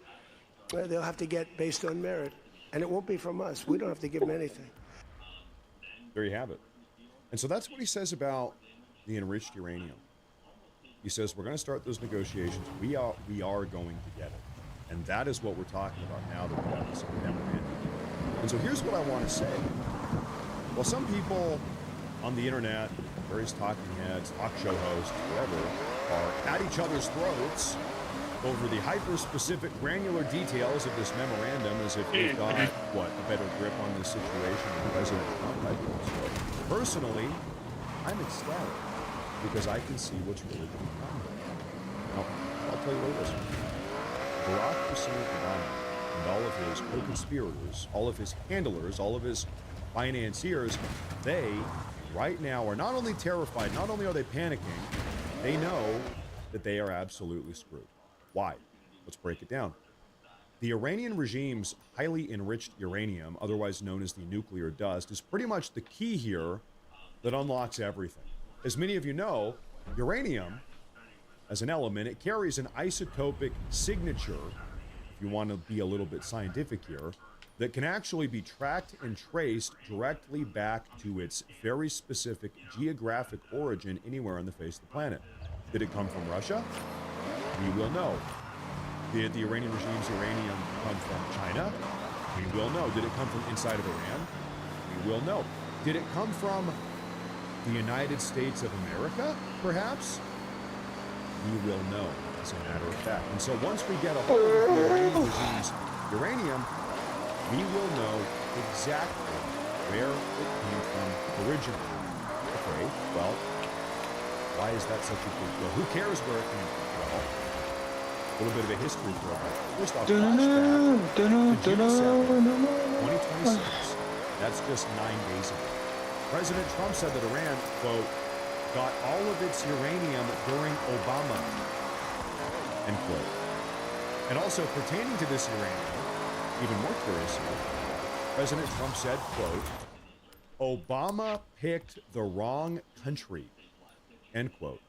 they'll have to get based on merit. And it won't be from us. We don't have to give them anything. There you have it. And so that's what he says about the enriched uranium. He says, we're going to start those negotiations. We are going to get it. And that is what we're talking about now that we have this memorandum. And so here's what I want to say. Well, some people on the internet, various talking heads, talk show hosts, whatever, are at each other's throats over the hyper-specific granular details of this memorandum as if they've got, a better grip on this situation than President Trump. I think so. Personally, I'm ecstatic because I can see what's really going on here. Now, I'll tell you what it is. Barack Hussein Obama and all of his co-conspirators, all of his handlers, all of his financiers, they, right now, are not only terrified, not only are they panicking, they know that they are absolutely screwed. Why? Let's break it down. The Iranian regime's highly enriched uranium, otherwise known as the nuclear dust, is pretty much the key here that unlocks everything. As many of you know, uranium, as an element, it carries an isotopic signature, if you want to be a little bit scientific here, that can actually be tracked and traced directly back to its very specific geographic origin anywhere on the face of the planet. Did it come from Russia? We will know. Did the Iranian regime's uranium come from China? We will know. Did it come from inside of Iran? We will know. Did it come from the United States of America, perhaps? We will know, as a matter of fact. And so once we get a hold of the Iranian regime's uranium, we will know exactly where it came from originally. Okay, well, why is that such a big deal? Who cares where it came from? Well, a little bit of a history throwback. First off, flashback to June 7th, 2026. That's just 9 days ago. President Trump said that Iran, quote, got all of its uranium during Obama, end quote. And also pertaining to this uranium, even more curiously, President Trump said, quote, Obama picked the wrong country, end quote.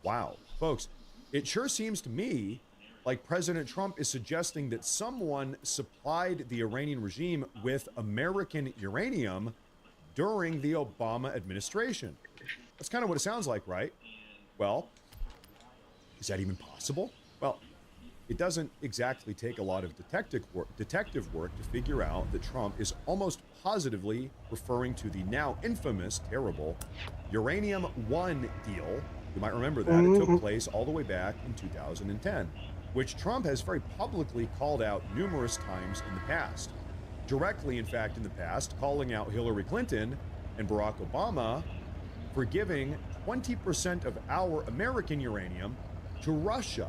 Wow. Folks, it sure seems to me like President Trump is suggesting that someone supplied the Iranian regime with American uranium during the Obama administration. That's kind of what it sounds like, right? Well, is that even possible? Well, it doesn't exactly take a lot of detective work to figure out that Trump is almost positively referring to the now infamous, terrible Uranium One deal. You might remember that. It took place all the way back in 2010, which Trump has very publicly called out numerous times in the past. Directly, in fact, in the past, calling out Hillary Clinton and Barack Obama for giving 20% of our American uranium to Russia,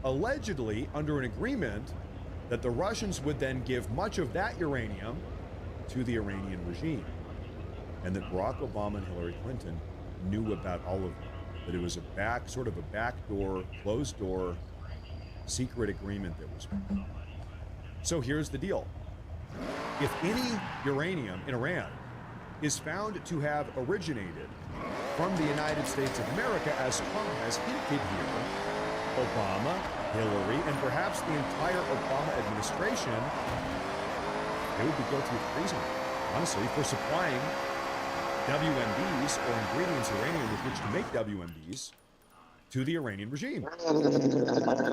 allegedly under an agreement that the Russians would then give much of that uranium to the Iranian regime, and that Barack Obama and Hillary Clinton knew about all of it, that it was a sort of a backdoor, closed door, secret agreement that was made. So here's the deal. If any uranium in Iran is found to have originated from the United States of America, as Trump has hinted here, Obama, Hillary, and perhaps the entire Obama administration, they would be guilty of treason, honestly, for supplying WMDs or ingredients uranium with which to make WMDs to the Iranian regime.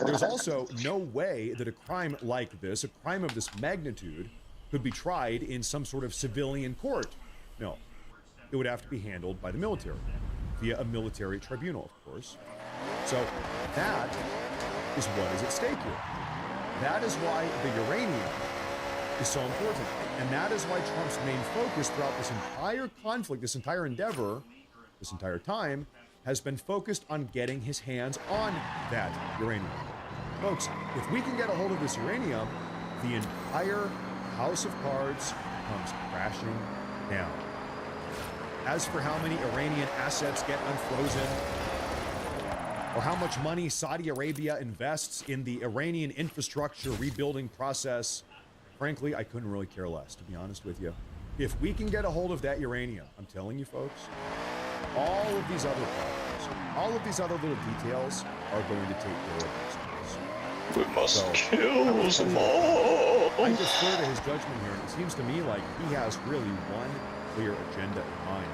There's also no way that a crime like this, a crime of this magnitude, could be tried in some sort of civilian court. No, it would have to be handled by the military, via a military tribunal, of course. So that is what is at stake here. That is why the uranium is so important. And that is why Trump's main focus throughout this entire conflict, this entire endeavor, this entire time, has been focused on getting his hands on that uranium. Folks, if we can get a hold of this uranium, the entire house of cards comes crashing down. As for how many Iranian assets get unfrozen, or how much money Saudi Arabia invests in the Iranian infrastructure rebuilding process, frankly, I couldn't really care less, to be honest with you. If we can get a hold of that uranium, I'm telling you folks, all of these other problems, all of these other little details are going to take care of themselves. We must kill them all. I defer to his judgment here, and it seems to me like he has really one clear agenda in mind.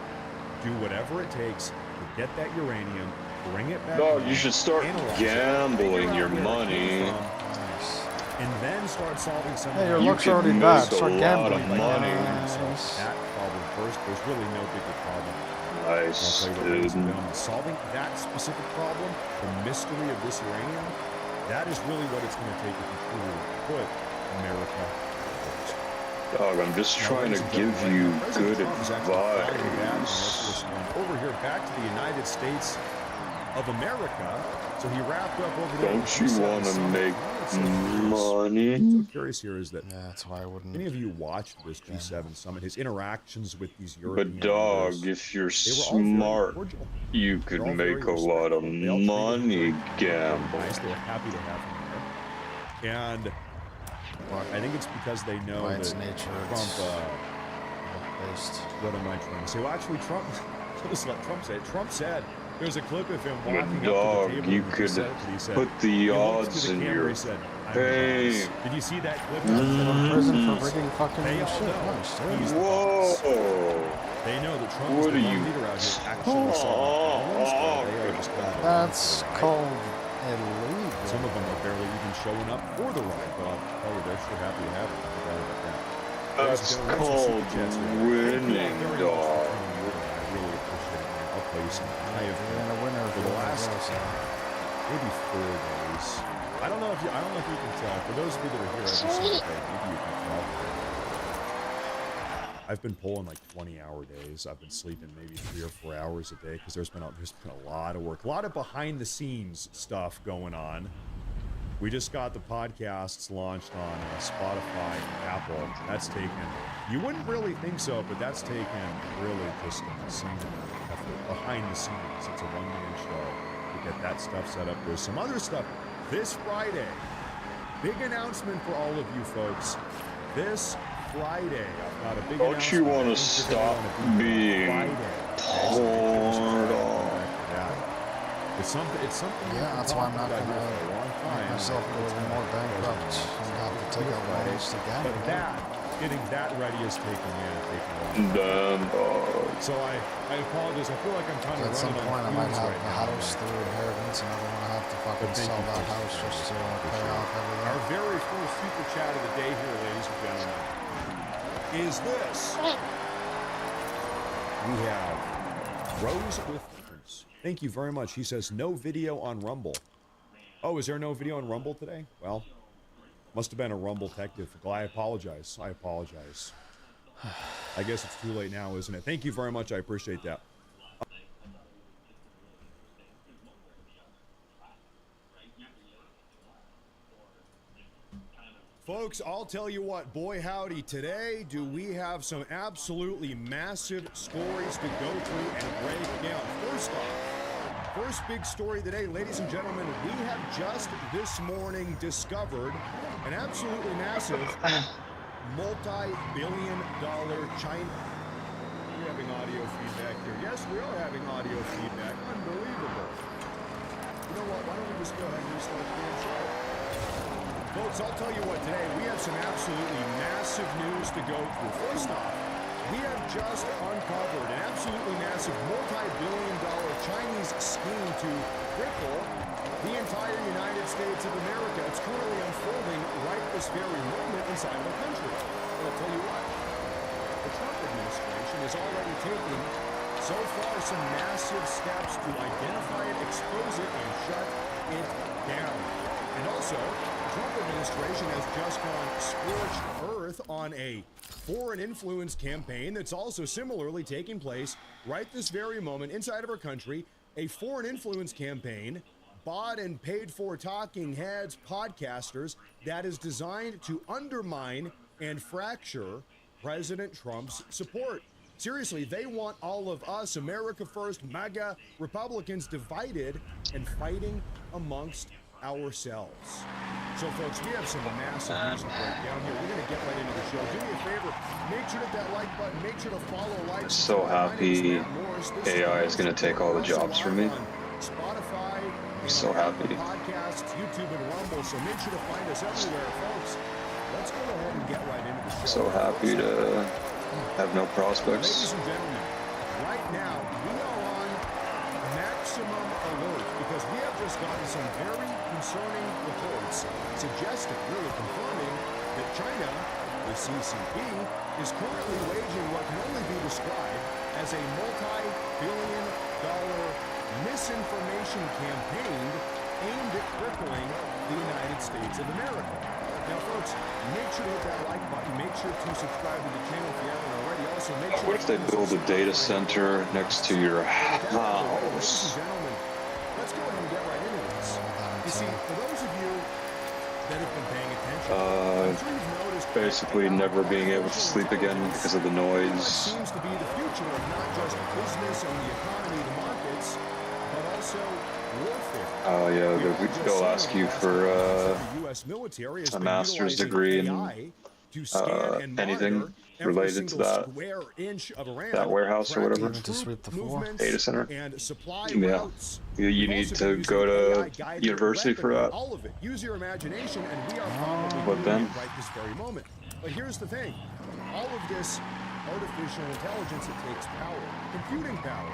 Do whatever it takes to get that uranium, bring it back. Dog, you should start analyze it, gambling figure your out where it money. came from, and then start solving some Hey, of your the- You luck's could already make bad. a Start lot gambling. of Like, money. Nice. that problem first. There's really no bigger problem. Nice, I'll tell you what, ladies and dude. gentlemen, solving that specific problem, the mystery of this uranium, that is really what it's going to take if you truly put America first. Dog, I'm just Now, trying to ladies and give gentlemen, you right now, good President Trump is actually fighting back on advice. this one. Over here, back to the United States of America. So he wrapped up over there. Don't you want to make So money? curious here is that Yeah, that's why I wouldn't. any of you watched this G7 summit, his interactions with these But European dog, leaders, if you're they were all very smart, cordial. you They're could all very make a lot of respectful. They all treated him money very gambling. nice. They were happy to have him there. And I think it's because they know By that its nature, Trump, it's based. what am I trying to say? Well, actually, Trump, just let Trump say it. Trump said, there's a clip of him walking But up dog, to the table. you and he could said, he said, put the he looked odds to the in camera, your he said, "I'm the fame. boss." Did you see that clip? In prison for rigging They fucking all shit. know Nice, dude. he's the boss. Whoa! They know that Trump What is the are one you- leader out here actually solving problems, while they are just kind of That's along for the ride. called illegal. Some of them are barely even showing up for the ride, but I'll tell you, they're sure happy to have it. No doubt about that. That's Ladies and gentlemen, called some super chats here. Thank you all winning, very much for dog. tuning in. I really appreciate it, man. I'll play you some. I have You're in a winner for the last so. maybe 4 days. I don't know if you can tell. For those of you that are here every single day, maybe you can tell. I've been pulling like 20-hour days. I've been sleeping maybe 3 or 4 hours a day because there's been a lot of work, a lot of behind the scenes stuff going on. We just got the podcasts launched on Spotify and Apple. That's taken, you wouldn't really think so, but that's taken really just some effort behind the scenes. It's a one-man show to get that stuff set up. There's some other stuff this Friday. Big announcement for all of you folks. This Friday, I've got a big Don't announcement. you want I to think you're gonna stop wanna be being Friday. poured on? It's something. Yeah, that's why I'm not about gonna here for a long time. make myself go even more bankrupt and have to take out loans to gamble. But getting that ready is taking a long time. Damn dog. So I apologize. I feel like I'm kind of At some running point, I on might fumes have right a now. house through inheritance, and I don't want to have to fucking thank sell you that for house just to pay sure. off everything. Our very first super chat of the day here, ladies and gentlemen, is this. We have Rose with Friends. Thank you very much. He says, no video on Rumble. Oh, is there no video on Rumble today? Well, must have been a Rumble tech difficult. I apologize. I apologize. I guess it's too late now, isn't it? Thank you very much. I appreciate that. Folks, I'll tell you what, boy howdy, today do we have some absolutely massive stories to go through and break down. First off, first big story today, ladies and gentlemen, we have just this morning discovered an absolutely massive multi-billion-dollar China. We're having audio feedback here. Yes, we are having audio feedback. Unbelievable. You know what? Why don't we just go ahead and restart the damn show? Folks, I'll tell you what, today we have some absolutely massive news to go through. First off, we have just uncovered an absolutely massive multi-billion-dollar Chinese scheme to cripple the entire United States of America. It's currently unfolding right this very moment inside of the country. And I'll tell you what, the Trump administration is already taking, so far, some massive steps to identify it, expose it, and shut it down. And also, the Trump administration has just gone scorched earth on a foreign influence campaign that's also similarly taking place right this very moment inside of our country. A foreign influence campaign bought and paid for talking heads, podcasters, that is designed to undermine and fracture President Trump's support. Seriously, they want all of us, America First, MAGA Republicans, divided and fighting amongst ourselves. So, folks, we have some massive news to break down here. We're going to get right into the show. Do me a favor, make sure to hit that like button, make sure to follow, like, So happy AI is going to take all the jobs from me. Spotify, I'm so happy. Podcasts, YouTube, and Rumble. So make sure to find us everywhere, folks. Let's go ahead and get right into the show. So happy to have no Ladies prospects. and gentlemen, right now we are on maximum alert because we have just gotten some very concerning reports suggesting, really confirming, that China, the CCP, is currently waging what can only be described as a multi-billion-dollar misinformation campaign aimed at crippling the United States of America. Now, folks, make sure to hit that like button. Make sure to subscribe to the channel if you haven't already. Also, make sure. What if they build a data center next to your Ladies and house? gentlemen, let's go ahead and get right into this. You see, for those of you that have been paying attention, I'm sure you've noticed Basically never being able to sleep again because of the what noise. seems to be the future of not just business and the economy, the markets, but also warfare. Oh yeah, We all just they'll seen ask in you the last for couple of months that the US military has a been master's utilizing degree in AI to scan and anything monitor every related to single that square inch of Iran, that warehouse or tracking whatever. To sweep the floor. movements Data center. and supply Yeah. routes. You We've need also to been go using to AI-guided university for weaponry, that. all of it. Use your imagination, and we are probably What doing then? it right this very moment. But here's the thing: all of this artificial intelligence, it takes power, computing power,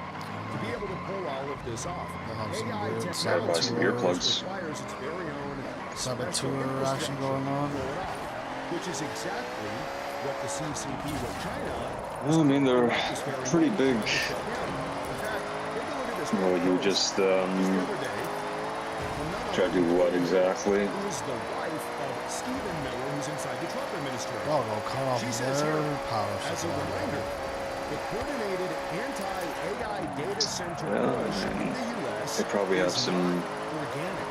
to be able to pull all of this off. have some AI weird technology buy some earplugs. requires its very own SWTOR special action infrastructure going on. to pull it off, which is exactly what the CCP with China. Well, I mean, they're this very pretty moment big. trying to shut down. In fact, take a look at this. Well, you just Just the other day, try to do what exactly? who is the wife of Stephen Miller, who's inside the Trump administration. Oh, go cut off She says their here, power as a supply. reminder, the coordinated anti-AI data center Yeah, push I mean, in the U.S. they probably have is some not organic.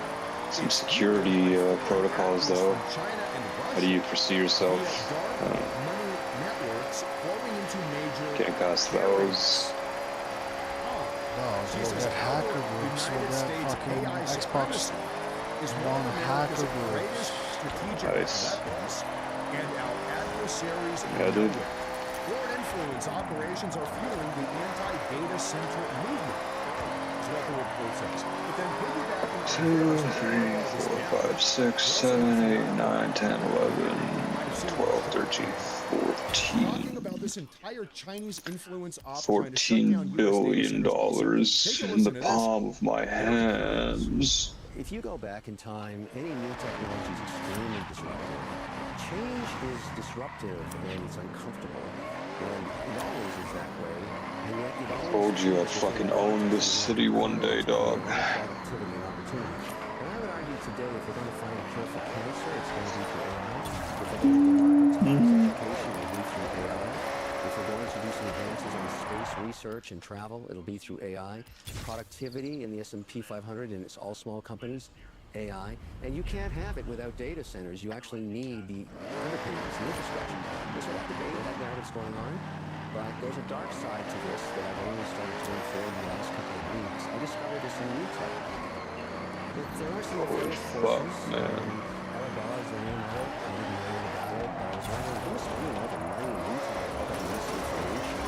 some security protocols though. China and How do you foresee yourself via dark money networks flowing into major getting past those? Oh, so we'll get hacker groups, we'll get fucking Xbox One hacker groups. Nice. And our adversaries Yeah, dude. foreign influence operations are fueling the anti-data center movement. Is what the report says. But then piggybacking 2, 3, 4, 5, 6, 7, 8, 9, 10, 11, 12, 13, talking 14. about this entire Chinese influence op trying to shut $14 down US data billion centers. Take a in the listen to this. palm of my hands. If you go back in time, any new technology is extremely disruptive. Change is disruptive and it's uncomfortable. And it always is that way. And yet it always Told you I'd is fucking own this city one day, dog. productivity and opportunity. And I would argue today, if we're going to find a cure for cancer, it's going to be through AI. If we're going to democratize education, it'll be through AI. If we're going to do some advances on space research and travel, it'll be through AI. Productivity in the S&P 500 and it's all small companies, AI. And you can't have it without data centers. You actually need the underpinnings, the infrastructure. There's a lot of debate that narrative's going on, but there's a dark side to this that I've only started to unfold in the last couple of weeks. I discovered this in Utah. There are some Holy nefarious fuck, forces, man. Alabama is the name of it. I didn't know about it, but I was wondering who's spending all the money in Utah, all that misinformation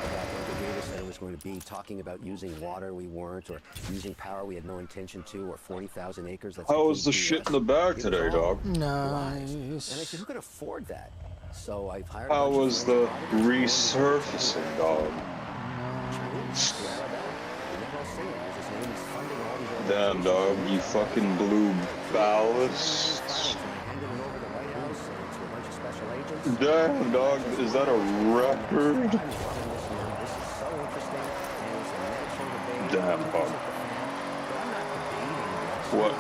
about what the data center was going to be, talking about using water we weren't, or using power we had no intention to, or 40,000 acres. That's How was the complete shit in the BS. bag It was today, all dog? lies. And I Nice. said, who could afford that? So I've hired a How bunch of was foreign the auditors to go into resurfacing, dog? Chinese to Alabama. They never all say it, because his name is funding all these Damn, dog, you fucking blue ballast. Damn, dog, is that a record? Damn, dog. What?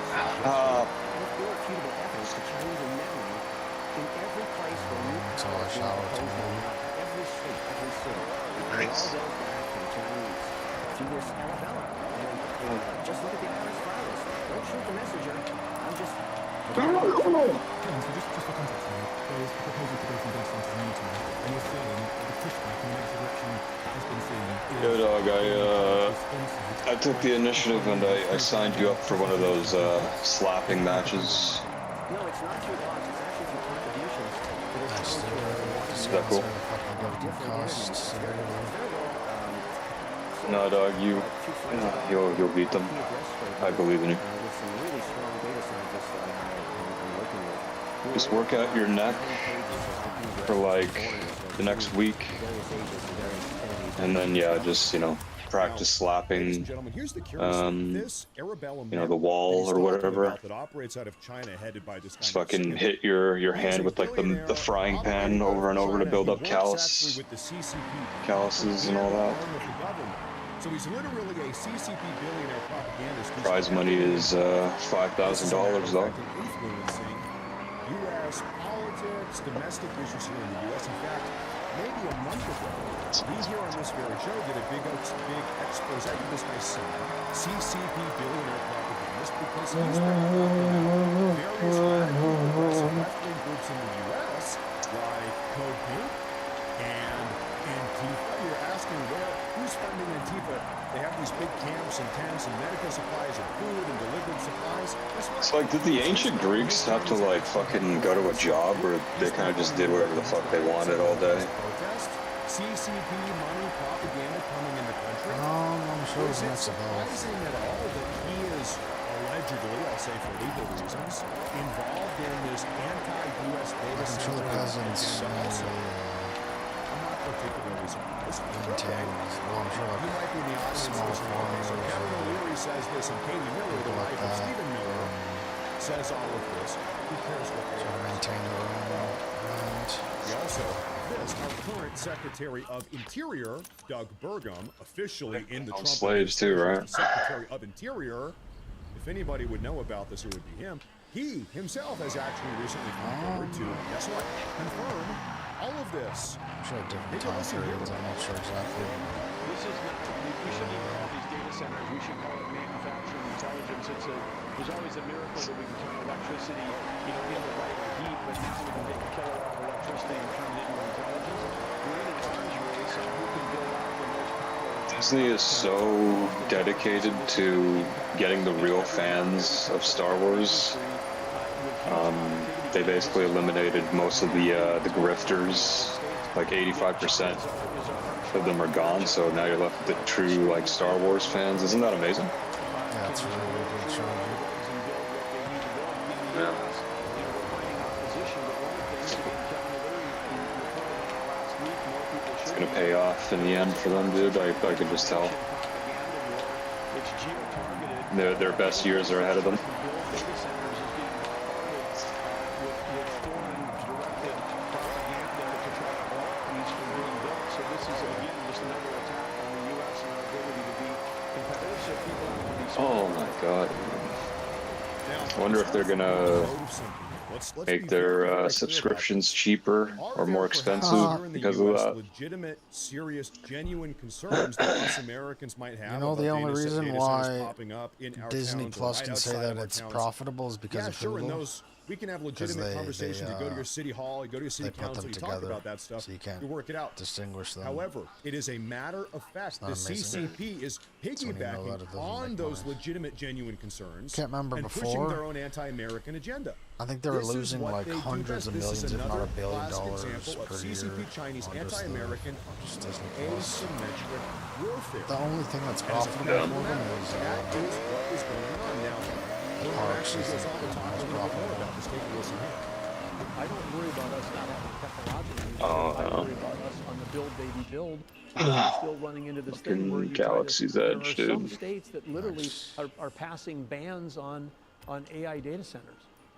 That's all I shower to me. Nice. Just look at the Irish virus. Don't shoot the messenger. I'm just Just for context, there is a proposal to go from data centers in Utah, and you're seeing the pushback in the next direction that has been seen. Yo, dog, I took the initiative and I signed you up for one of those slapping matches. No, it's not through laws, it's actually through contributions to this Nice, country. Is that cool? Costs. No, dog, you'll beat them. I believe in you. With some really strong data scientists that I'm working with. Just work out your neck for like the next week, and then yeah, just practice slapping, the wall or whatever. Just fucking hit your hand with like the frying pan over and over to build up calluses and all that. So he's literally a CCP billionaire propagandist. Prize money is $5,000 though. Influencing U.S. politics, domestic issues here in the U.S. In fact, maybe a month ago, we here on this very show did a big expose on this guy's son, CCP billionaire propagandist, because he's been helping out various progressive left-wing groups in the U.S. like Code Pink and Antifa. You're asking who's funding Antifa? They have these big camps and tents and medical supplies and food and delivered supplies. It's like, did the ancient Greeks have to like fucking go to a job, or they kind of just did whatever the fuck they wanted all day? CCP money propaganda coming in the country. I'm sure Is it that's about. surprising at all that he is allegedly, I'll say for legal reasons, involved in this anti-U.S. data I'm sure center the president's agenda also? I'm not particularly surprised. maintains. Well, I'm sure You like might be in the audience small listening. Okay, so farmers Kevin or O'Leary says this, and Katie Miller, the people like wife of that. Stephen Miller, says all of this. Who cares what they sort of are? maintain their own land. We also, this, our current Secretary of Interior, Doug Burgum, officially in the Trump Slaves too, right? Secretary of Interior. If anybody would know about this, it would be him. He himself has actually recently come forward to, guess what, confirm all of this. I'm sure at different time periods. I'm not sure exactly. This is not, we shouldn't even call these data centers, we should call it manufacturing intelligence. There's always a miracle that we can turn electricity, into light or heat, but now we can take a kilowatt of electricity and turn it into intelligence. We're in an arms race on who can build out the most power. Disney is so dedicated to getting the real fans of Star Wars. They basically eliminated most of the grifters. Like 85% of them are gone, so now you're left with the true like Star Wars fans. Isn't that amazing? Yeah, it's really good show. Yeah. It's gonna pay off in the end for them, dude. I can just tell. Their best years are ahead of them. Oh my god. I wonder if they're gonna make their subscriptions cheaper or more expensive because of that. Legitimate, serious, genuine concerns that us Americans might have. The only reason why Disney towns Plus right can say outside that of our it's towns. profitable is because Yeah, of sure, and Hulu. those we can have legitimate conversations. You go to your city hall, you go to your city They put council, them you talk together, about that stuff, so you can't you work it out. distinguish them. However, it is a matter of fact the not amazing. CCP is when you know that piggybacking it doesn't on make those money. legitimate, genuine concerns Can't remember and before. pushing their own anti-American agenda. I think they were This is losing what like they do hundreds best. of This is millions, if not another $1 billion classic example of per CCP year. Chinese on just the- anti-American just Disney Plus. asymmetric warfare. The only thing that's And as a profitable fact for of them that, is that is what is going on now. We're parks actually is goes the on to talk a most little bit more profitable. about this. Take a listen here. I don't worry about us not having technological. Oh, I no. worry about us on the build, baby, build. We're still running into this thing where you Galaxy's there Edge, are some dude. states that literally are passing bans on AI data centers.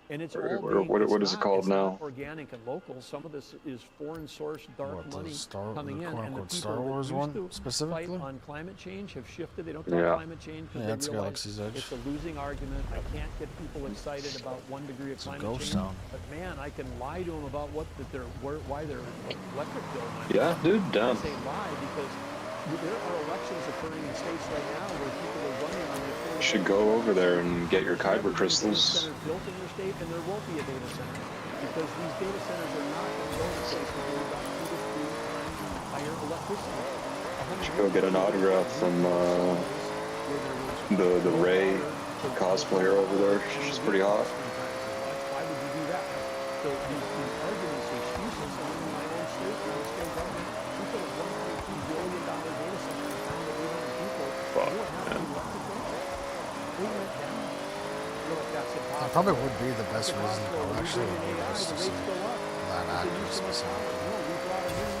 And it's all being, What is it called it's not now? organic and local. Some of this is foreign source dark What, the money coming the in, and the quote-unquote people Star that Wars used one to specifically? fight on climate change have shifted. They don't talk Yeah. climate change Yeah, because it's they realize Galaxy's Edge. it's a losing argument. I can't get people excited about 1 degree of It's a climate ghost change. town. But man, I can lie to them about why their electric bill might Yeah, dude, I damn. say lie because there are elections occurring in states right now where people are running on the Should go over there and get your There's never kyber been a data crystals. center built in your state, and there won't be a data center because these data centers are not going to go to places where you've got 2 to 3 higher electricity. Should go get an autograph from the Ray cosplayer over there. She's pretty hot. Why would you do that? So these arguments, the excuses, and in my own state, my state government, we put a $1.2 billion data center in a town of 800 people. Fuck, You don't have man. to electric bill. We went down. You're like, that's impossible. That probably would be the best reason to go, We actually, bring in would be AI, just the to see rates go up. that They actor use so much power. specifically. No, we brought them in,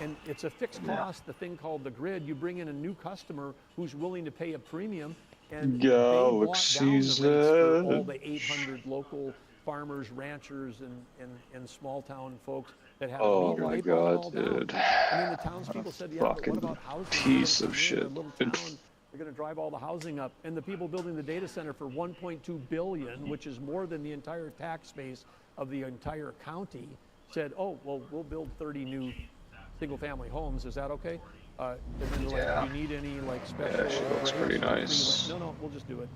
and it's a fixed cost, the thing called the grid. You bring in a new customer who's willing to pay a premium, and they brought down the rates for all the 800 local farmers, ranchers, and small town folks that have Oh meter. my They brought it all god, down. dude. And then the townspeople said, yeah, but Fucking what about housing? piece They're of gonna come in, shit. they're a little town. They're going to drive all the housing up, and the people building the data center for 1.2 billion, which is more than the entire tax base of the entire county, said, "Oh, well, we'll build 30 new single-family homes. Is that okay?" And then they're Yeah. like, "Do you need any like special?" Yeah, she looks pretty grants?" nice. No, we'll just do it.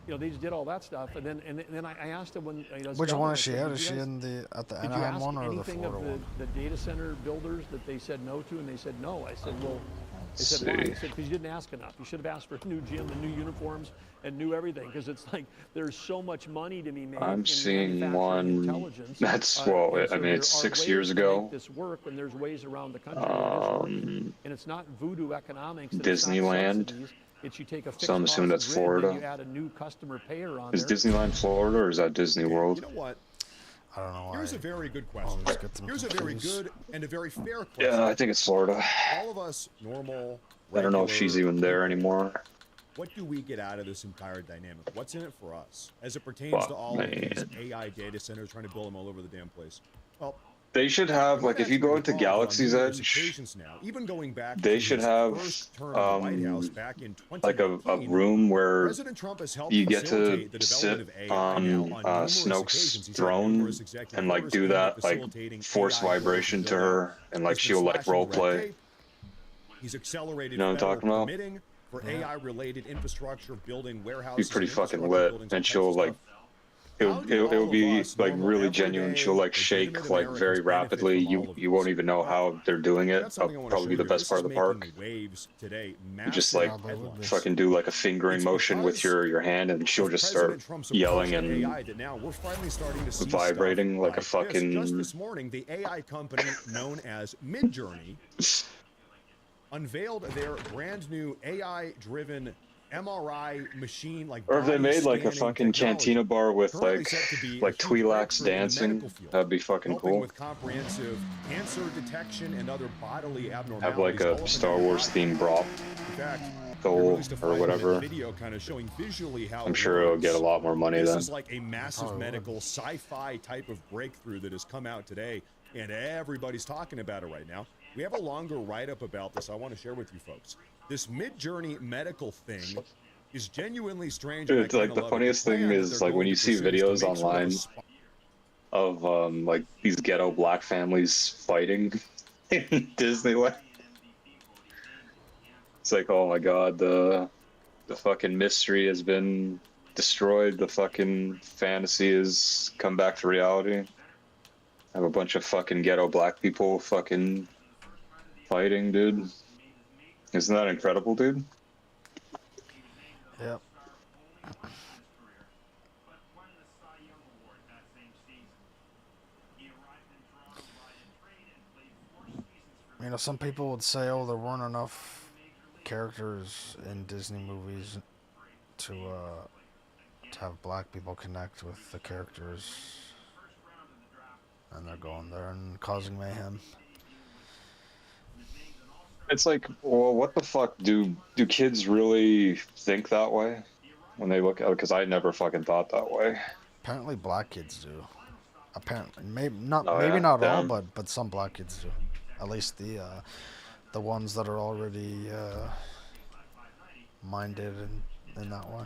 You know, they just did all that stuff, and then I asked them when. Which one is she at? Is she in at the Did you Anaheim ask one or the anything Florida of one? the data center builders that they said no to, and they said no? I said, well, they Let's said why? see. I said, because you didn't ask enough. You should have asked for a new gym and new uniforms and new everything, because it's like there's so much money to be made I'm in seeing manufacturing one. intelligence. That's and well, so I mean, there it's are 6 ways years to ago. make this work, and there's ways around the country where it is working. And it's not voodoo economics. And it's not Disneyland. subsidies. It's you take a fixed So I'm assuming cost that's grid, then Florida. you add a new customer payer on Is there. Disneyland Florida or is that Disney World? You know what? I don't know why. Here's a very good question. always get them Here's a very confused. good and a very fair question. Yeah, I think it's Florida. All of us normal, I don't know if she's regular even there people, anymore. What do we get out of this entire dynamic? What's in it for us as it pertains Fuck, to all of these man. AI data centers trying to build them all over the damn place? Well, They should have, like, if you go into we've actually Galaxy's involved on Edge, occasions now, even going back they to should his have, first term in the White House back in like a 2019, room where President Trump has helped you get to facilitate the sit development of AI now on numerous Snoke's occasions. He's had throne numerous executive and like orders do aimed at that, like facilitating force AI vibration to build-out. her, and like He's she'll been like slashing role the red play. tape. He's accelerated You know what I'm federal talking about? permitting for AI-related infrastructure, building warehouses. He's pretty and fucking infrastructure lit, buildings, and all types she'll of like stuff. How do it'll all of be us, like normal, really genuine. everyday, She'll like legitimate shake like very Americans benefit rapidly. from all of You this? won't even know how they're doing it. That's something I That'll want to probably be show the you. best This part is of the park. making waves today. You just Massive like headlines. fucking do like a fingering It's motion with because your hand, and she'll of just President start Trump's yelling approach to and AI that now we're finally starting to see vibrating stuff like a this. fucking- Just this morning, the AI company known as Midjourney unveiled their brand new AI-driven MRI machine, like Or if they body made like a scanning fucking technology, cantina bar with currently like set to be a like huge Twi'leks breakthrough in the dancing, medical field, that'd be fucking helping cool. with comprehensive cancer detection and other bodily abnormalities. Have like all a up and Star down the Wars body. themed prop. In fact, they Soul released a or 5-minute whatever. video kind of showing visually how I'm it sure it'll works. get a lot more money This then. is like a massive Probably would. medical sci-fi type of breakthrough that has come out today, and everybody's talking about it right now. We have a longer write-up about this I want to share with you folks. This Midjourney medical thing is genuinely strange. Dude, and I it's like kinda the love it. funniest The thing plan that is they're like when going you to see pursue is to videos make sort of a online of like these ghetto black families fighting in Disneyland. It's like, oh my god, the fucking mystery has been destroyed. The fucking fantasy has come back to reality. Have a bunch of fucking ghetto black people fucking fighting, dude. Isn't that incredible, dude? Yep. You know, some people would say, oh, there weren't enough characters in Disney movies to have black people connect with the characters. And they're going there and causing mayhem. It's like, well, what the fuck do kids really think that way when they look at it? Because I never fucking thought that way. Apparently black kids do. Apparently, maybe not Oh, maybe yeah? not all, Damn. but some black kids do. At least the ones that are already minded in that way.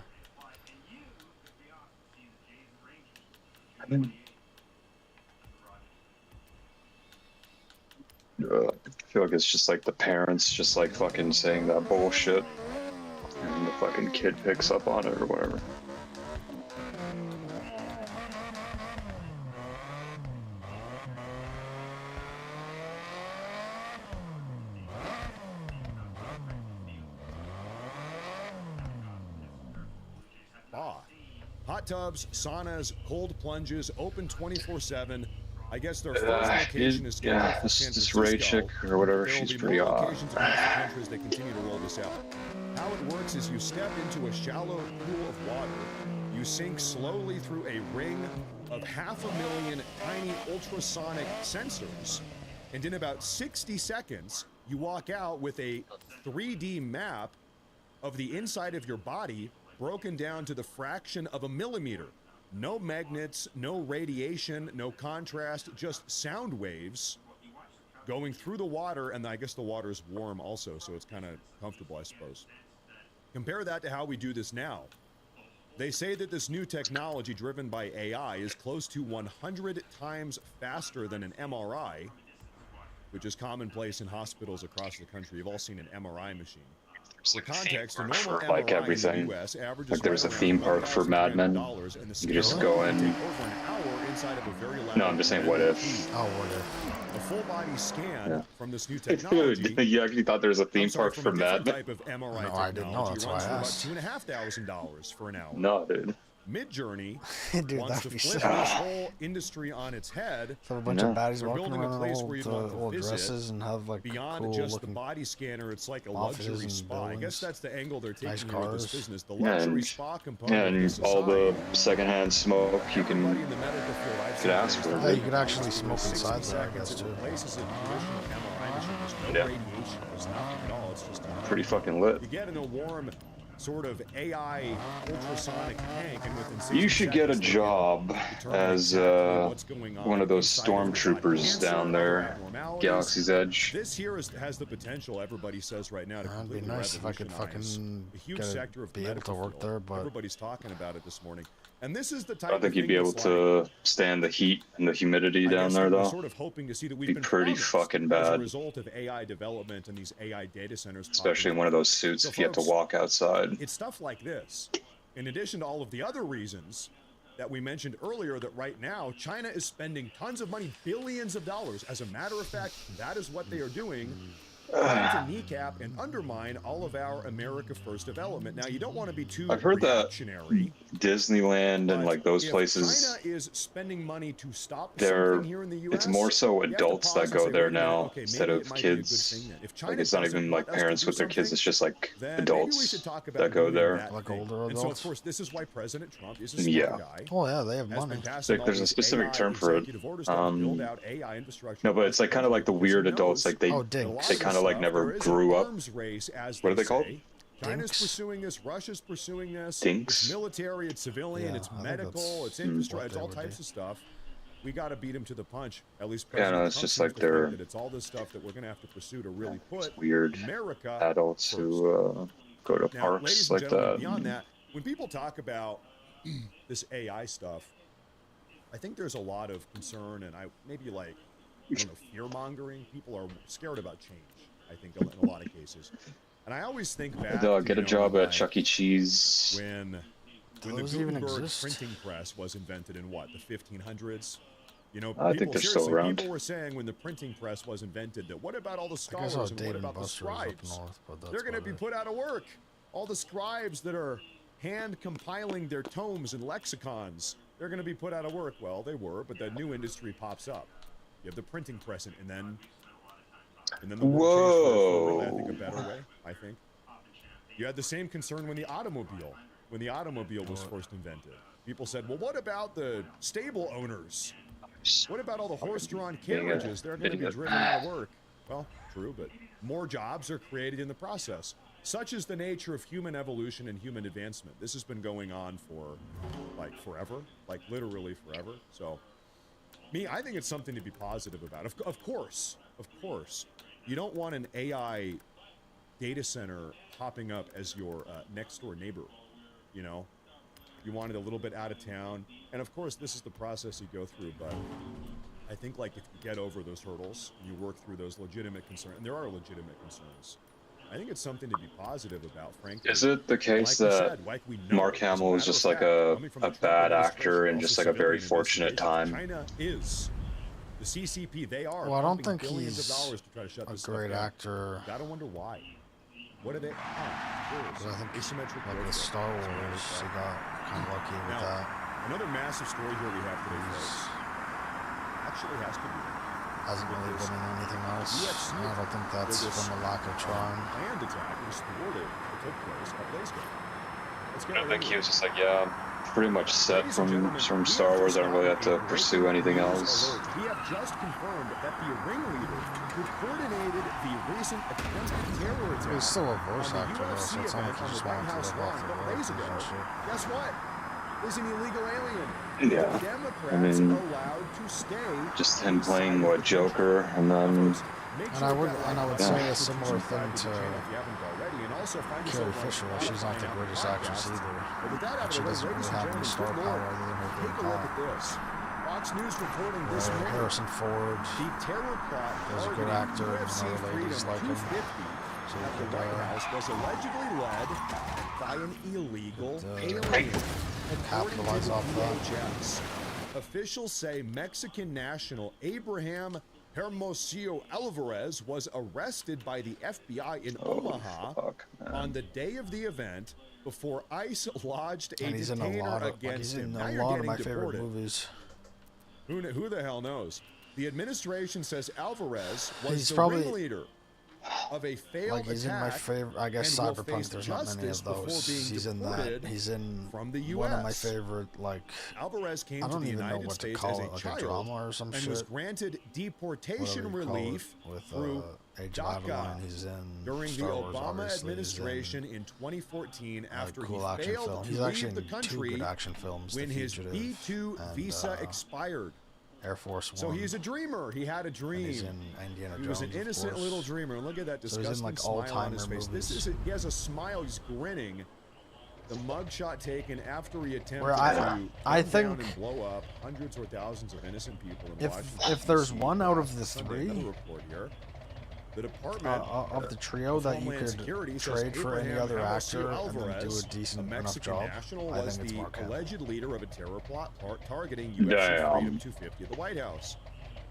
I feel like it's just like the parents just like fucking saying that bullshit, and the fucking kid picks up on it or whatever. Spa. Hot tubs, saunas, cold plunges, open 24/7. I guess their first location is scheduled for San this Ray chick Francisco. or whatever, There will she's be pretty more odd. locations across the country as they continue to roll this out. How it works is you step into a shallow pool of water. You sink slowly through a ring of 500,000 tiny ultrasonic sensors. And in about 60 seconds, you walk out with a 3D map of the inside of your body broken down to the fraction of a millimeter. No magnets, no radiation, no contrast, just sound waves going through the water, and I guess the water is warm also, so it's kind of comfortable, I suppose. Compare that to how we do this now. They say that this new technology driven by AI is close to 100 times faster than an MRI, which is commonplace in hospitals across the country. You've all seen an MRI machine. There's For like a theme context, a park normal for like MRI in the everything. US averages Like there's a right theme around park for Mad Men. $1,300, and the You just scan go can in. take over an hour inside of a very loud No, I'm just saying, what if? Oh, what if? A full body scan Yeah. from this new technology. You actually thought there was a theme I'm sorry, park from for a different Mad Men? type of MRI No, I didn't know, technology that's why runs I for about asked. $2,500 for an hour. No, dude. Midjourney Dude, wants to that'd be flip sick. this whole industry on its head. Have a bunch No. of baddies They're walking building a around in place where you'd want to old visit. dresses and have like Beyond cool just the looking. body scanner, it's like a offices luxury and spa. I guess buildings. that's the angle they're taking Nice here with this cars. business. The Yeah, luxury and- spa component And of this all the society. secondhand smoke you Everybody can. in the medical field I've could seen ask is for. that Yeah, you could it actually lasts smoke 60 inside there, I seconds. guess, It too. replaces a traditional MRI machine. There's no Yeah. radiation. There's nothing at all. It's just Pretty fucking lit. you get in a warm sort of AI ultrasonic tank, and within 60 You should get a seconds, they job determine as exactly what's going on one of those inside of your body. stormtroopers Cancer, down other there, abnormalities. Galaxy's Edge. This here has the potential, everybody says right now, to That'd be completely nice if I could revolutionize fucking a huge get a- sector of be able to medical work field. there, but- Everybody's talking about it this morning. And this is the type I of think you'd thing be able that's to stand the heat and the humidity I down guess there, that we're though. sort of hoping to see that we've Be been pretty promised fucking as a bad. result of AI development and these AI data centers popping Especially in up. one of those suits So if you have to folks, walk outside. It's stuff like this, in addition to all of the other reasons that we mentioned earlier, that right now China is spending tons of money, billions of dollars. As a matter of fact, that is what they are doing, trying to kneecap and undermine all of our America First development. Now, you don't want to be too I've heard that reactionary. Disneyland and but like those if places, China is spending money to stop they're something here in the US, it's more so you have to adults pause that and go say, there wait a minute, now okay, instead maybe of it might be a good kids. thing then. If Like China it's not doesn't even want like us to parents do with their kids. something, It's just like then maybe we adults should talk about that go doing there. that Like thing. older And so, of adults? course, this is why President Trump is a smart Yeah. guy. Oh yeah, they have Has money. been passing Like, there's all a these specific AI term for it. executive orders to build out AI infrastructure. No, but it's like kind of like the because he weird adults. knows Like they Oh, that a lot dinks. they of kind this of like stuff, never there is grew an up. arms race, as What are they called? say. China's Dinks? pursuing this. Russia's pursuing this. Dinks? It's military. It's civilian. Yeah, it's I think medical. that's It's infrastructure. what It's they all would types do. of stuff. We got to beat him to the punch. At least Yeah, no, President it's Trump just seems like to think they're that it's all this stuff that we're going to have to pursue to really put weird America adults first. who go to Now, ladies parks and like gentlemen, that. beyond that, when people talk about this AI stuff, I think there's a lot of concern and maybe like, I don't know, fear mongering. People are scared about change, I think, in a lot of cases. And I always think back They'll to, get a you know, job at like, Chuck E. Cheese. when the those even Gutenberg exist? printing press was invented in what, the 1500s? You know, I think people, they're still seriously, around. people were saying when the printing press was invented that what about all the I guess scholars how and what Dave and about the Buster was up scribes? north, but that's They're going to about be it. put out of work. All the scribes that are hand compiling their tomes and lexicons, they're going to be put out of work. Well, they were, but the new industry pops up. You have the printing press, and then the world changed for, I think, a better way. I think you had the same concern when the automobile was first invented. People said, well, what about the stable owners? What about all the horse-drawn carriages? They're going to be driven out of work. Well, true, but more jobs are created in the process. Such is the nature of human evolution and human advancement. This has been going on for, like, forever, like, literally forever. So, I think it's something to be positive about. Of course, you don't want an AI data center popping up as your next-door neighbor, you know? You want it a little bit out of town. And, of course, this is the process you go through, but I think like if you get over those hurdles, you work through those legitimate concerns, and there are legitimate concerns. I think it's something to be positive about, frankly. Is it the case Like we that said, like we know, Mark as a Hamill was matter just of like fact, coming from the a Trump bad administration, actor in also just like a very civilian fortunate investigations, time? China is the CCP. They are Well, I don't pumping think billions he's of dollars to try to shut a this stuff great down. actor. Gotta wonder why. What are they? Because I think Asymmetric like growth with rate. Star Wars, he got kind of lucky with Now, that. another massive story here we have today, folks, actually has to do Hasn't really been in anything else. UFC And I don't think that's from a lack of trying. planned attack was thwarted that took place a couple days ago. Let's get I right think into he it. was just like, yeah, I'm pretty much set Ladies and gentlemen, from we Star have Wars. just I don't really have gotten to a pursue breaking anything news else. alert. We have just confirmed that the ringleader who coordinated the recent attempted terror attack He's still a voice on the actor, though, UFC so it's not event like he on the just White wanted to House live lawn off a the couple days ago. royalties and shit. Guess what? Is an illegal alien. Yeah, The Democrats I mean, allowed to stay just him inside playing of what the country. Joker, and Now, then folks, make And sure I you would got and I would like say button a to similar thing subscribe to the channel if you haven't already, and also find us Carrie over on Fisher. She's not the Spotify, greatest Apple actress Podcasts. either. But with that out And of she the way, doesn't ladies really and have any gentlemen, star good power Lord, other than her take being a look at hot. this. Fox News reporting this Or morning. Harrison Ford. The terror plot There's a good targeting actor, and UFC other ladies Freedom like him. 250 So at the could, White House was allegedly led by an illegal alien. According to capitalize the off that. DHS, officials say Mexican national Abraham Hermosillo Alvarez was arrested by the FBI in Omaha fuck, man. on the day of the event before ICE lodged a And he's in a detainer lot of against him. Now a you're lot of getting my favorite deported. movies. Who the hell knows? The administration says Alvarez was He's the probably- ringleader of a failed Like he's in my attack favorite. I guess and will Cyberpunk. face There's not many justice of before those. being He's in deported that. He's in from the one of my US. favorite. Like Alvarez came I to don't the even know United what to States call as it, a like a child drama or some and was shit. granted deportation whatever you call it, relief with through Age of DACA Adeline. He's in during Star the Wars, Obama obviously. He's administration in, in 2014 like, after cool he action failed film. to He's leave actually the in two country good action films. when The his Fugitive B2 and, visa expired. Air Force One. So he's a dreamer. He had a dream. And he's in Indiana He was Jones, an of innocent course. little dreamer. And look at that So he's in, disgusting like, smile on his all-timer face. This movies. is he has a smile. He's grinning. The mugshot taken after he attempted Where to I gun think down and blow up hundreds or thousands of innocent people in Washington. if there's DC. one out of the Sunday, another three report here. The department of the trio of that you Homeland could Security says trade for any Abraham other Hermosillo actor and then do Alvarez, a decent enough Mexican job, national, I was think it's the Mark Hamill. alleged leader of a terror plot targeting UFC Damn. Freedom 250 at the White House.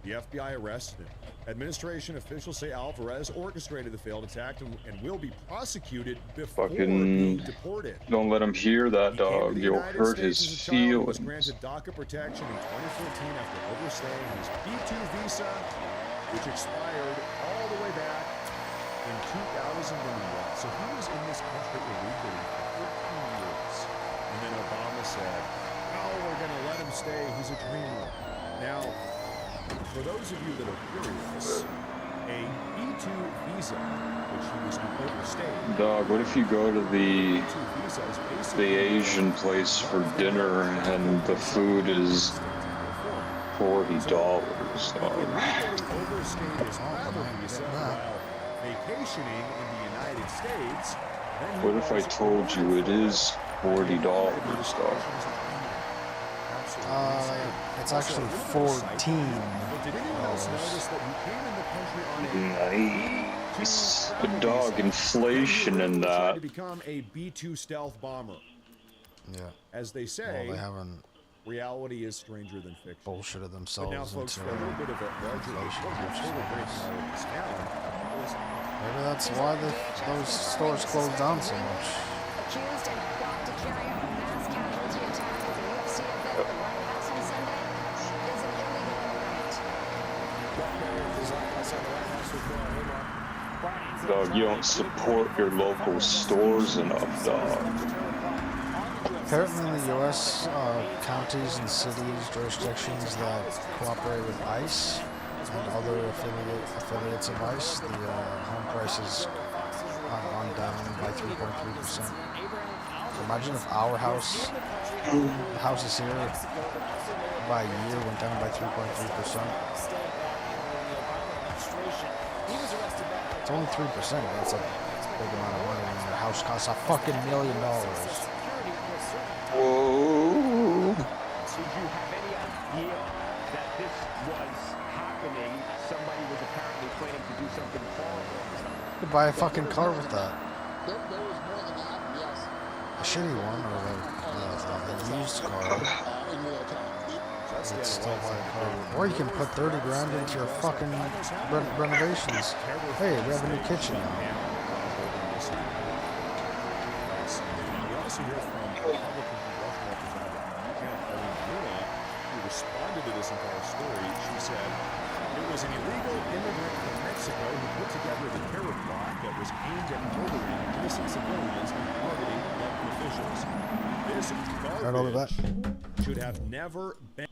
The FBI arrested him. Administration officials say Alvarez orchestrated the failed attack and will be prosecuted before being Fucking deported. don't let him hear that, He came to dog. the You'll United hurt States his as a child and was feelings. granted DACA protection in 2014 after overstaying his B2 visa, which expired all the way back in 2001. So he was in this country illegally for 15 years. And then Obama said, "Oh, we're going to let him stay. He's a dreamer." Now, for those of you that are curious, a B2 visa, which he was overstaying, Dog, what if you go to the B2 visa is basically Asian place for dinner and the food is $40, dog? overstayed his travel visa while vacationing in the United States. Then he What if I was told you it is $40, dog? It's actually 14. But did anyone else notice that he came in the country on a Nice. B2 But dog, visa? inflation Then he in literally tried that. to become a B2 stealth bomber. Yeah. As they Well, say, they haven't reality is stranger than fiction. bullshitted But themselves now, folks, into for a little bit of a larger inflation, report, which is before we break nice. all of this down, Maybe that's why those stores closed down so much. Accused and plot to carry out a mass casualty attack at the UFC event at the White House on Sunday is an illegal immigrant. Dog, you don't support your local stores enough, dog. Apparently in the U.S., counties and cities, jurisdictions that cooperate with ICE and other affiliates of ICE, the home prices have gone down by 3.3%. So imagine if our house, the houses here, by a year went down by 3.3%. It's only 3%, but it's a big amount of money when your house costs a fucking $1 million. Whoa. Did you have any idea that this was could buy a fucking car with that. There was more than that, yes. A shitty one or a used car. In your account. You'd still buy a car. Or you can put 30 grand into your fucking renovations. Hey, we have a new kitchen now. We also hear from Republican congressional representative who responded to this entire story. She said it was an illegal immigrant from Mexico who put together the terror plot that was aimed at murdering innocent civilians and targeting elected officials. This garbage should have never been.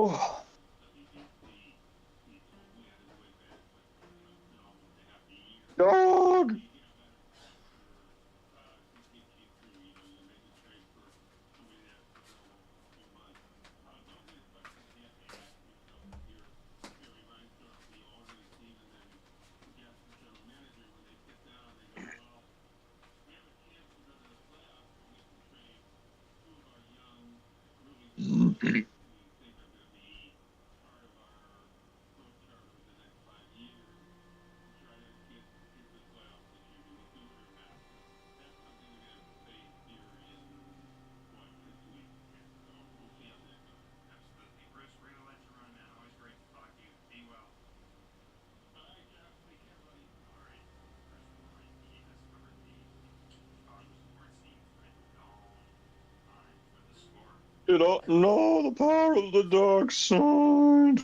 Oh. Dog. You don't know the power of the dark side.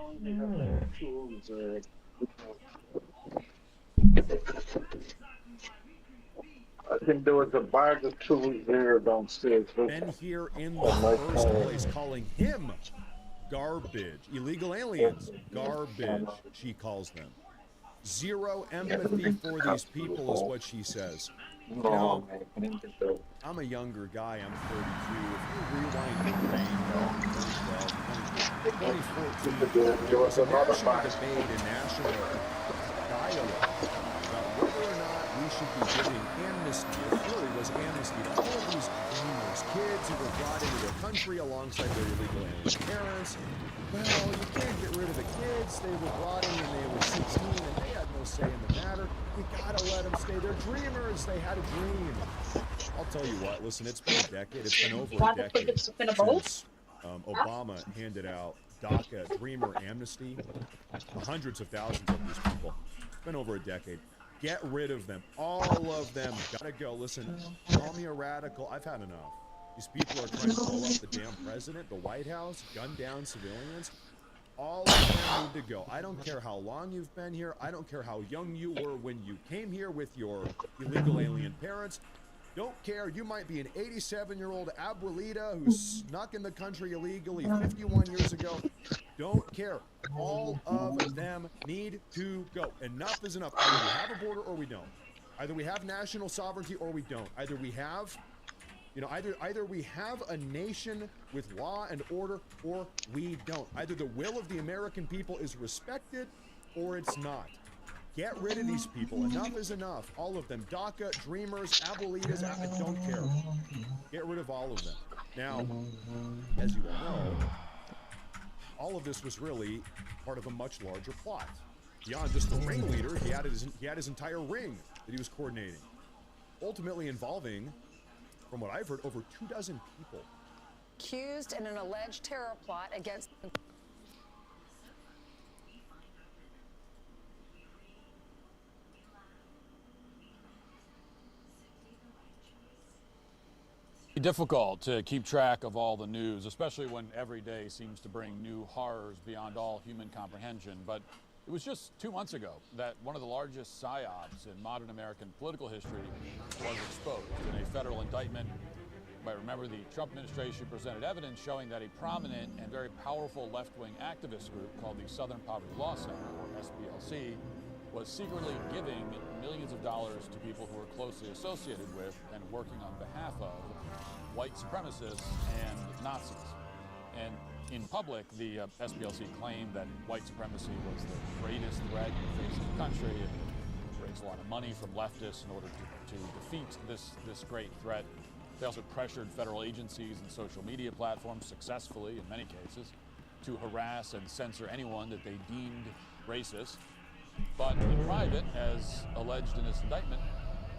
I think there was a bag of tools there downstairs. Men here in the first place calling him garbage. Illegal aliens, garbage, she calls them. Zero empathy for these people is what she says. You know, I'm a younger guy, I'm 32. If you rewind the brain, 2014, there was a national debate and national dialogue about whether or not we should be giving amnesty, it really was amnesty to all of these dreamers, kids who were brought into the country alongside their illegal alien parents. Well, you can't get rid of the kids. They were brought in when they were 16 and they had no say in the matter. You gotta let them stay. They're dreamers. They had a dream. I'll tell you what, listen, it's been a decade. It's been over a decade since Obama handed out DACA Dreamer amnesty to hundreds of thousands of these people. It's been over a decade. Get rid of them. All of them. Gotta go. Listen, call me a radical. I've had enough. These people are trying to blow up the damn president, the White House, gun down civilians. All of them need to go. I don't care how long you've been here. I don't care how young you were when you came here with your illegal alien parents. Don't care. You might be an 87-year-old abuelita who snuck in the country illegally 51 years ago. Don't care. All of them need to go. Enough is enough. Either we have a border or we don't. Either we have national sovereignty or we don't. Either we have... either we have a nation with law and order or we don't. Either the will of the American people is respected or it's not. Get rid of these people. Enough is enough. All of them. DACA, dreamers, abuelitas, I don't care. Get rid of all of them. Now, as you all know, all of this was really part of a much larger plot. Beyond just the ringleader, he had his entire ring that he was coordinating. Ultimately involving, from what I've heard, over 24 people. Accused in an alleged terror plot against... Difficult to keep track of all the news, especially when every day seems to bring new horrors beyond all human comprehension. But it was just 2 months ago that one of the largest psyops in modern American political history was exposed in a federal indictment. You might remember the Trump administration presented evidence showing that a prominent and very powerful left-wing activist group called the Southern Poverty Law Center, or SPLC, was secretly giving millions of dollars to people who were closely associated with and working on behalf of white supremacists and Nazis. And in public, the SPLC claimed that white supremacy was the greatest threat facing the country, and it raised a lot of money from leftists in order to defeat this great threat. They also pressured federal agencies and social media platforms successfully, in many cases, to harass and censor anyone that they deemed racist. But in private, as alleged in this indictment,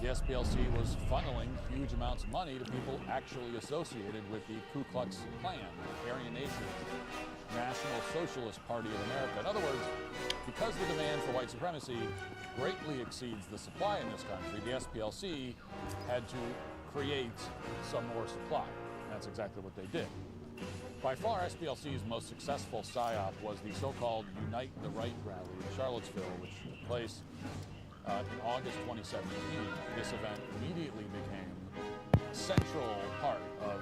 the SPLC was funneling huge amounts of money to people actually associated with the Ku Klux Klan, the Aryan Nation, National Socialist Party of America. In other words, because the demand for white supremacy greatly exceeds the supply in this country, the SPLC had to create some more supply. And that's exactly what they did. By far, SPLC's most successful PSYOP was the so-called Unite the Right rally in Charlottesville, which took place in August 2017. This event immediately became a central part of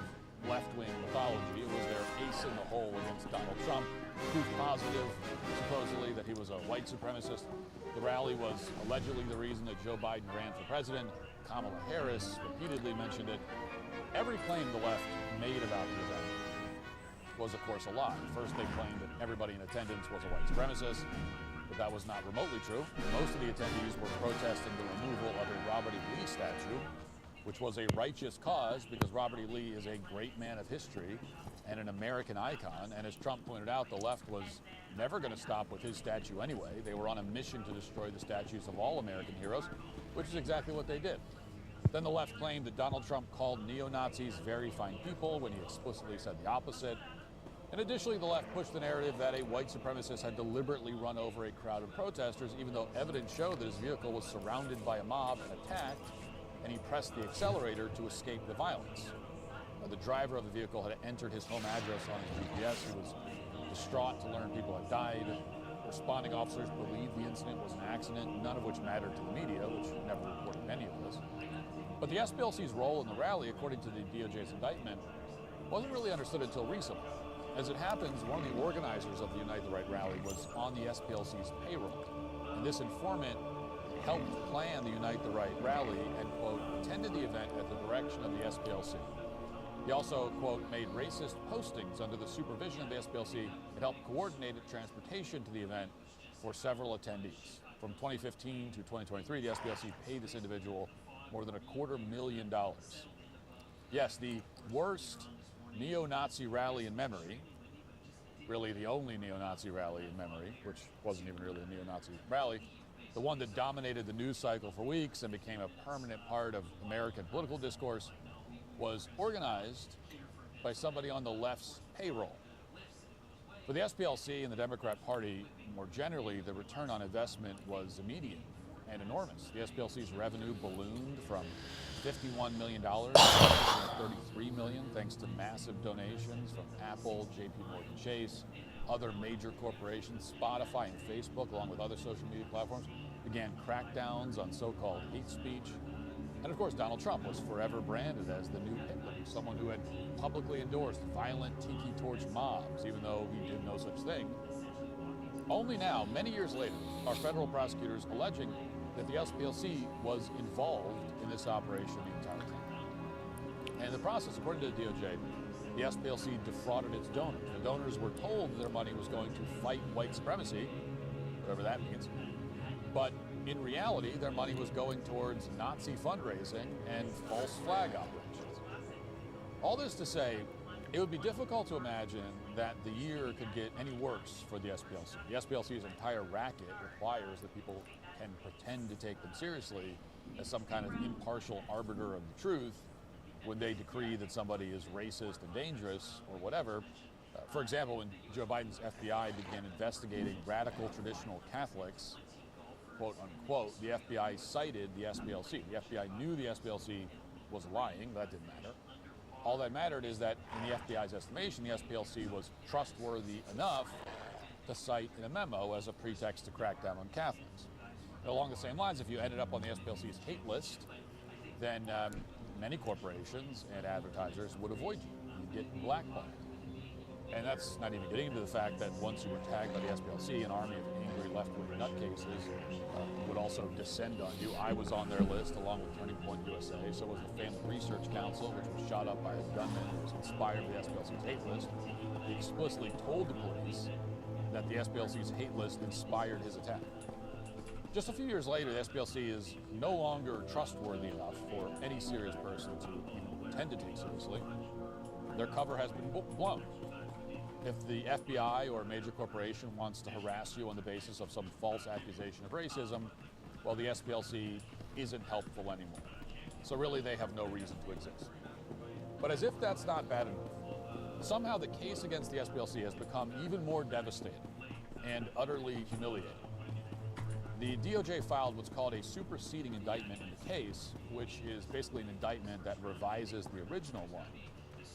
left-wing mythology. It was their ace in the hole against Donald Trump, proof positive, supposedly, that he was a white supremacist. The rally was allegedly the reason that Joe Biden ran for president. Kamala Harris repeatedly mentioned it. Every claim the left made about the event was, of course, a lie. First, they claimed that everybody in attendance was a white supremacist, but that was not remotely true. Most of the attendees were protesting the removal of a Robert E. Lee statue, which was a righteous cause because Robert E. Lee is a great man of history and an American icon. And as Trump pointed out, the left was never going to stop with his statue anyway. They were on a mission to destroy the statues of all American heroes, which is exactly what they did. Then the left claimed that Donald Trump called neo-Nazis very fine people when he explicitly said the opposite. And additionally, the left pushed the narrative that a white supremacist had deliberately run over a crowd of protesters, even though evidence showed that his vehicle was surrounded by a mob and attacked, and he pressed the accelerator to escape the violence. The driver of the vehicle had entered his home address on his GPS. He was distraught to learn people had died. Responding officers believed the incident was an accident, none of which mattered to the media, which never reported any of this. But the SPLC's role in the rally, according to the DOJ's indictment, wasn't really understood until recently. As it happens, one of the organizers of the Unite the Right rally was on the SPLC's payroll. And this informant helped plan the Unite the Right rally and, quote, attended the event at the direction of the SPLC. He also, quote, made racist postings under the supervision of the SPLC and helped coordinate transportation to the event for several attendees. From 2015 to 2023, the SPLC paid this individual more than $250,000. Yes, the worst neo-Nazi rally in memory, really the only neo-Nazi rally in memory, which wasn't even really a neo-Nazi rally, the one that dominated the news cycle for weeks and became a permanent part of American political discourse, was organized by somebody on the left's payroll. For the SPLC and the Democrat Party, more generally, the return on investment was immediate and enormous. The SPLC's revenue ballooned from $51 million to $33 million, thanks to massive donations from Apple, JP Morgan Chase, other major corporations. Spotify and Facebook, along with other social media platforms, began crackdowns on so-called hate speech. And of course, Donald Trump was forever branded as the new Hitler, someone who had publicly endorsed violent tiki torch mobs, even though he did no such thing. Only now, many years later, are federal prosecutors alleging that the SPLC was involved in this operation the entire time. And in the process, according to the DOJ, the SPLC defrauded its donors. The donors were told their money was going to fight white supremacy, whatever that means, but in reality, their money was going towards Nazi fundraising and false flag operations. All this to say, it would be difficult to imagine that the year could get any worse for the SPLC. The SPLC's entire racket requires that people can pretend to take them seriously as some kind of impartial arbiter of the truth when they decree that somebody is racist and dangerous or whatever. For example, when Joe Biden's FBI began investigating radical traditional Catholics, quote unquote, the FBI cited the SPLC. The FBI knew the SPLC was lying, but that didn't matter. All that mattered is that in the FBI's estimation, the SPLC was trustworthy enough to cite in a memo as a pretext to crack down on Catholics. And along the same lines, if you ended up on the SPLC's hate list, then many corporations and advertisers would avoid you. You'd get blackballed. And that's not even getting into the fact that once you were tagged by the SPLC, an army of angry left-wing nutcases would also descend on you. I was on their list along with Turning Point USA. So was the Family Research Council, which was shot up by a gunman who was inspired by the SPLC's hate list. He explicitly told the police that the SPLC's hate list inspired his attack. Just a few years later, the SPLC is no longer trustworthy enough for any serious person to even pretend to take seriously. Their cover has been blown. If the FBI or a major corporation wants to harass you on the basis of some false accusation of racism, well, the SPLC isn't helpful anymore. So really, they have no reason to exist. But as if that's not bad enough, somehow the case against the SPLC has become even more devastating and utterly humiliating. The DOJ filed what's called a superseding indictment in the case, which is basically an indictment that revises the original one.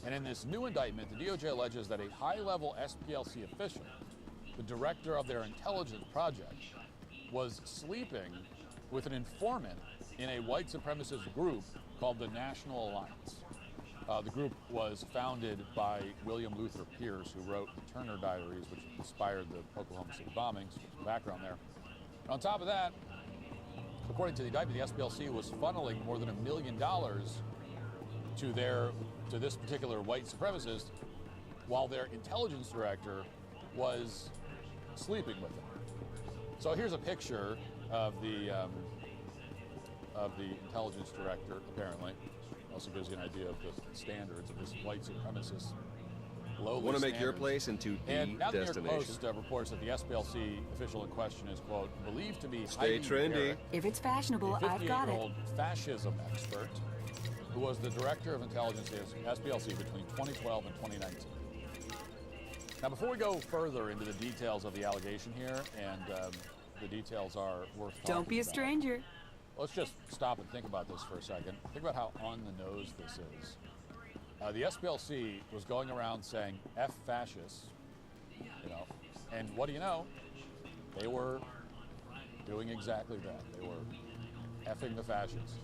And in this new indictment, the DOJ alleges that a high-level SPLC official, the director of their intelligence project, was sleeping with an informant in a white supremacist group called the National Alliance. The group was founded by William Luther Pierce, who wrote the Turner Diaries, which inspired the Oklahoma City bombings. The background there. And on top of that, according to the indictment, the SPLC was funneling more than $1 million to this particular white supremacist, while their intelligence director was sleeping with them. So here's a picture of the intelligence director, apparently. Also gives you an idea of the standards of this white supremacist lowly Want to make standards. your place into the And now the New destination. York Post reports that the SPLC official in question is, quote, believed to be Stay Heidi trendy. Barrett, If it's fashionable, a I've got it. 58-year-old fascism expert who was the director of intelligence at SPLC between 2012 and 2019. Now, before we go further into the details of the allegation here, and the details are worth talking Don't be a about, stranger. let's just stop and think about this for a second. Think about how on the nose this is. The SPLC was going around saying F fascists, you know, And what do you know? They were doing exactly that. They were effing the fascists.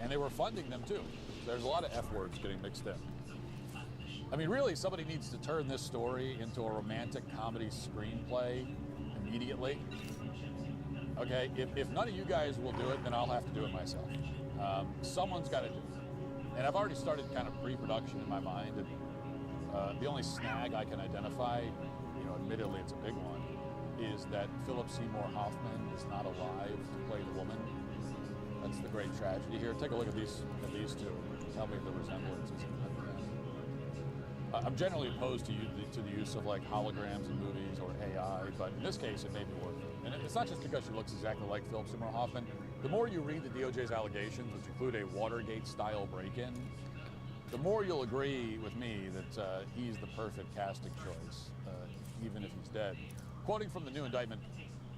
And they were funding them too. There's a lot of F words getting mixed in. I mean, really, somebody needs to turn this story into a romantic comedy screenplay immediately. Okay, if none of you guys will do it, then I'll have to do it myself. Someone's got to do it. And I've already started kind of pre-production in my mind. And the only snag I can identify, you know, admittedly it's a big one, is that Philip Seymour Hoffman is not alive to play the woman. That's the great tragedy here. Take a look at these two. Tell me if the resemblance is. I'm generally opposed to the use of like holograms in movies or AI, but in this case it may be worth it. And it's not just because she looks exactly like Philip Seymour Hoffman. The more you read the DOJ's allegations, which include a Watergate-style break-in, the more you'll agree with me that he's the perfect casting choice, even if he's dead. Quoting from the new indictment,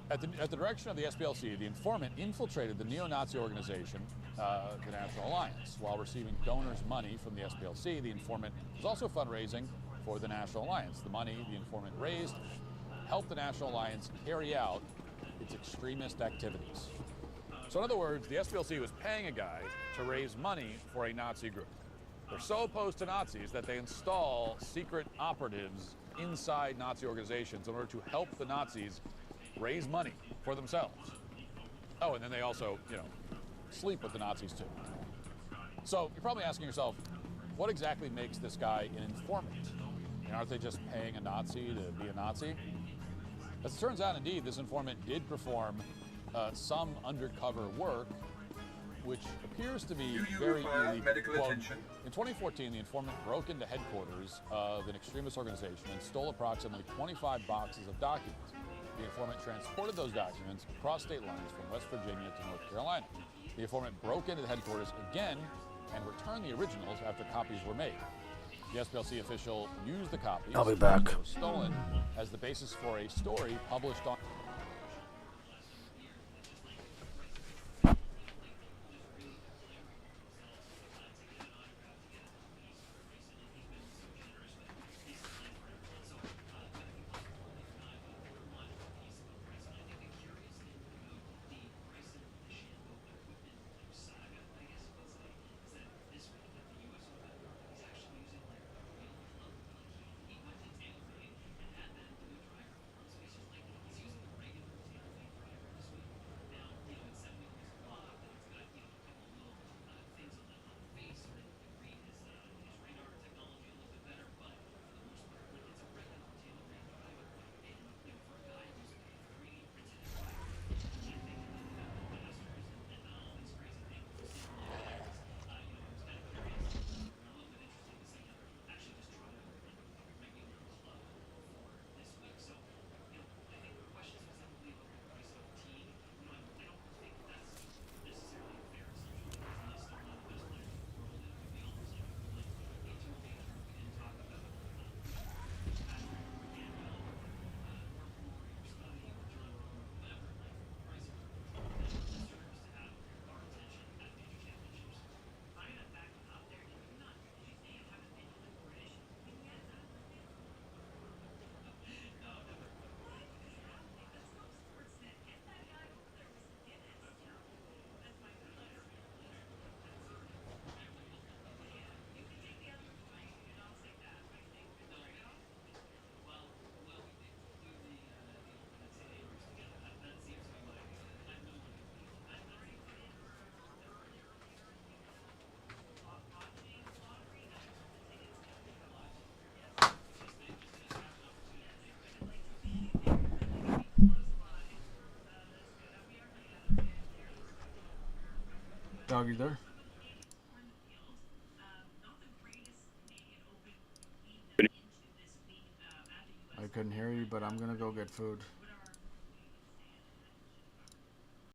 at the direction of the SPLC, the informant infiltrated the neo-Nazi organization, the National Alliance. While receiving donors' money from the SPLC, the informant was also fundraising for the National Alliance. The money the informant raised helped the National Alliance carry out its extremist activities. So in other words, the SPLC was paying a guy to raise money for a Nazi group. They're so opposed to Nazis that they install secret operatives inside Nazi organizations in order to help the Nazis raise money for themselves. Oh, and then they also, you know, sleep with the Nazis too. So you're probably asking yourself, what exactly makes this guy an informant? And aren't they just paying a Nazi to be a Nazi? As it turns out, indeed, this informant did perform some undercover work, which appears to be very illegal. Quote, in 2014, the informant broke into headquarters of an extremist organization and stole approximately 25 boxes of documents. The informant transported those documents across state lines from West Virginia to North Carolina. The informant broke into the headquarters again and returned the originals after copies were made. The SPLC official used the copies I'll be back. that were stolen as the basis for a story published on. Dog, you there? I couldn't hear you, but I'm gonna go get food.